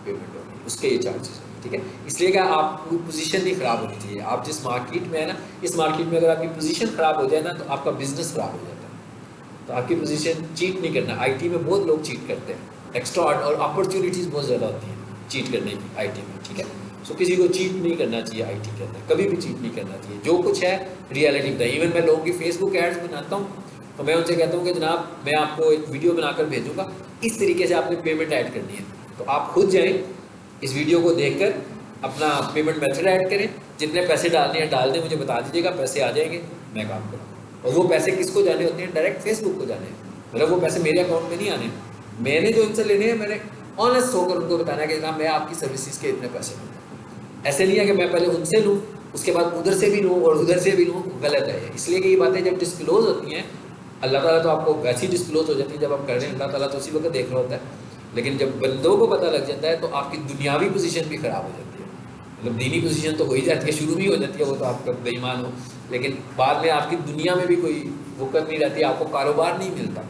Speaker 1: पेमेंट होगी, उसके ये चार्जेस होंगे, ठीक है। इसलिए कि आपकी पोजीशन नहीं ख़राब होनी चाहिए। आप जिस मार्केट में है ना, इस मार्केट में अगर आपकी पोजीशन ख़राब हो जाए ना, तो आपका बिजनेस ख़राब हो जाता है। तो आपकी पोजीशन चीट नहीं करना। IT में बहुत लोग चीट करते हैं, एक्स्ट्रा और अपॉर्चुनिटीज़ बहुत ज़्यादा होती हैं चीट करने की IT में, ठीक है। सो किसी को चीट नहीं करना चाहिए IT के अंदर, कभी भी चीट नहीं करना चाहिए। जो कुछ है रियलिटी बताइए। इवन मैं लोगों की फेसबुक एड्स बनाता हूँ तो मैं उनसे कहता हूँ कि जनाब मैं आपको एक वीडियो बनाकर भेजूँगा, इस तरीके से आपने पेमेंट ऐड करनी है, तो आप खुद जाएँ, इस वीडियो को देखकर अपना पेमेंट मेथड ऐड करें, जितने पैसे डालने हैं डाल दें, मुझे बता दीजिएगा, पैसे आ जाएंगे, मैं काम करूँ। और वो पैसे किसको जाने होते हैं? डायरेक्ट फेसबुक को जाने हैं, मतलब वो पैसे मेरे अकाउंट में नहीं आने। मैंने जो इनसे लेने हैं, मैंने ऑनेस्ट होकर उनको बताना है कि जनाब मैं आपकी सर्विसेज के इतने पैसे लूँ। ऐसे नहीं है कि मैं पहले उनसे लूँ, उसके बाद उधर से भी लूँ और उधर से भी लूँ, गलत है। इसलिए कि ये बातें जब डिस्क्लोज होती हैं, अल्लाह ताला तो आपको वैसी डिस्क्लोज हो जाती है जब आप कर रहे हैं, अल्लाह ताला तो उसी वक्त देख रहा होता है। लेकिन जब बंदों को पता लग जाता है तो आपकी दुनियावी पोजीशन भी ख़राब हो जाती है। मतलब दीनी पोजीशन तो हो ही जाती है, शुरू में ही हो जाती है, वो तो आपका बेईमान हो, लेकिन बाद में आपकी दुनिया में भी कोई वक़्त नहीं रहती, आपको कारोबार नहीं मिलता।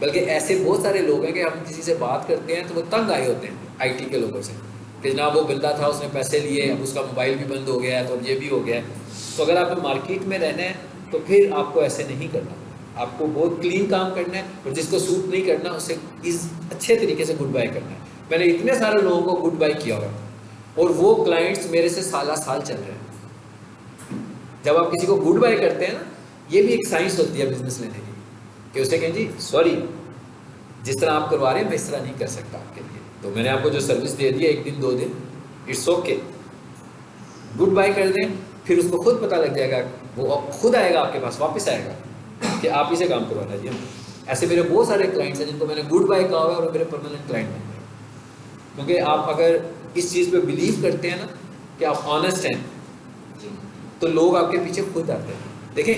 Speaker 1: बल्कि ऐसे बहुत सारे लोग हैं कि हम किसी से बात करते हैं तो वो तंग आए होते हैं आईटी के लोगों से कि जनाब वो बंदा था, उसने पैसे लिए, अब उसका मोबाइल भी बंद हो गया है, तो अब ये भी हो गया है। तो अगर आपको मार्केट में रहना है तो फिर आपको ऐसे नहीं करना, आपको बहुत क्लीन काम करना है, और जिसको सूट नहीं करना उसे इस अच्छे तरीके से गुड बाय करना है। मैंने इतने सारे लोगों को गुड बाय किया हुआ है और वो क्लाइंट्स मेरे से साल चल रहे हैं। जब आप किसी को गुड बाय करते हैं ना, ये भी एक साइंस होती है बिजनेस लेने की, कि उसे कहें जी सॉरी, जिस तरह आप करवा रहे हैं मैं इस तरह नहीं कर सकता आपके लिए, तो मैंने आपको जो सर्विस दे दी है 1 दिन 2 दिन, इट्स ओके, गुड बाय कर दें। फिर उसको खुद पता लग जाएगा, वो खुद आएगा आपके पास, वापस आएगा कि आप ही से काम करवाना है जी। ऐसे मेरे बहुत सारे क्लाइंट्स हैं जिनको मैंने गुड बाय कहा हुआ है और मेरे परमानेंट क्लाइंट बन गए। क्योंकि आप अगर इस चीज़ पे बिलीव करते हैं ना कि आप ऑनेस्ट हैं, तो लोग आपके पीछे खुद आते हैं। देखें,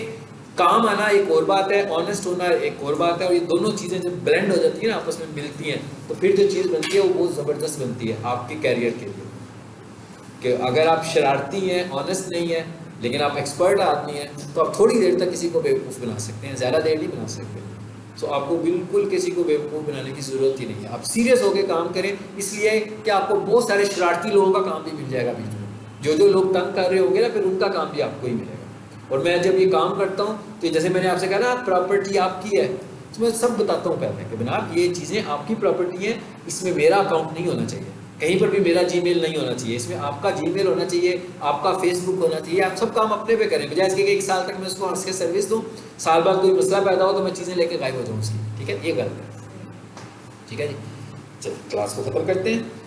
Speaker 1: काम आना एक और बात है, ऑनेस्ट होना एक और बात है, और ये दोनों चीज़ें जब ब्लेंड हो जाती है ना, आपस में मिलती हैं, तो फिर जो चीज़ बनती है वो बहुत ज़बरदस्त बनती है आपके कैरियर के लिए। कि अगर आप शरारती हैं, ऑनेस्ट नहीं है, लेकिन आप एक्सपर्ट आदमी हैं, तो आप थोड़ी देर तक किसी को बेवकूफ़ बना सकते हैं, ज़्यादा देर नहीं बना सकते। तो आपको बिल्कुल किसी को बेवकूफ़ बनाने की ज़रूरत ही नहीं है। आप सीरियस होकर काम करें, इसलिए कि आपको बहुत सारे शरारती लोगों का काम भी मिल जाएगा बीच में। जो लोग तंग कर रहे होंगे ना, फिर उनका काम भी आपको ही मिलेगा। और मैं जब ये काम करता हूँ तो जैसे मैंने आपसे कहा ना, प्रॉपर्टी आपकी है, तो मैं सब बताता हूँ पहले कि जनाब ये चीज़ें आपकी प्रॉपर्टी हैं, इसमें मेरा अकाउंट नहीं होना चाहिए, कहीं पर भी मेरा जीमेल नहीं होना चाहिए, इसमें आपका जीमेल होना चाहिए, आपका फेसबुक होना चाहिए। आप सब काम अपने पे करें, बजाय इसके कि 1 साल तक मैं उसको हंस के सर्विस दूँ, साल बाद कोई मसला पैदा हो तो मैं चीज़ें लेके गायब हो जाऊँ उसकी। ठीक है, ये गलत है। ठीक है जी, चलो क्लास को ख़त्म करते हैं।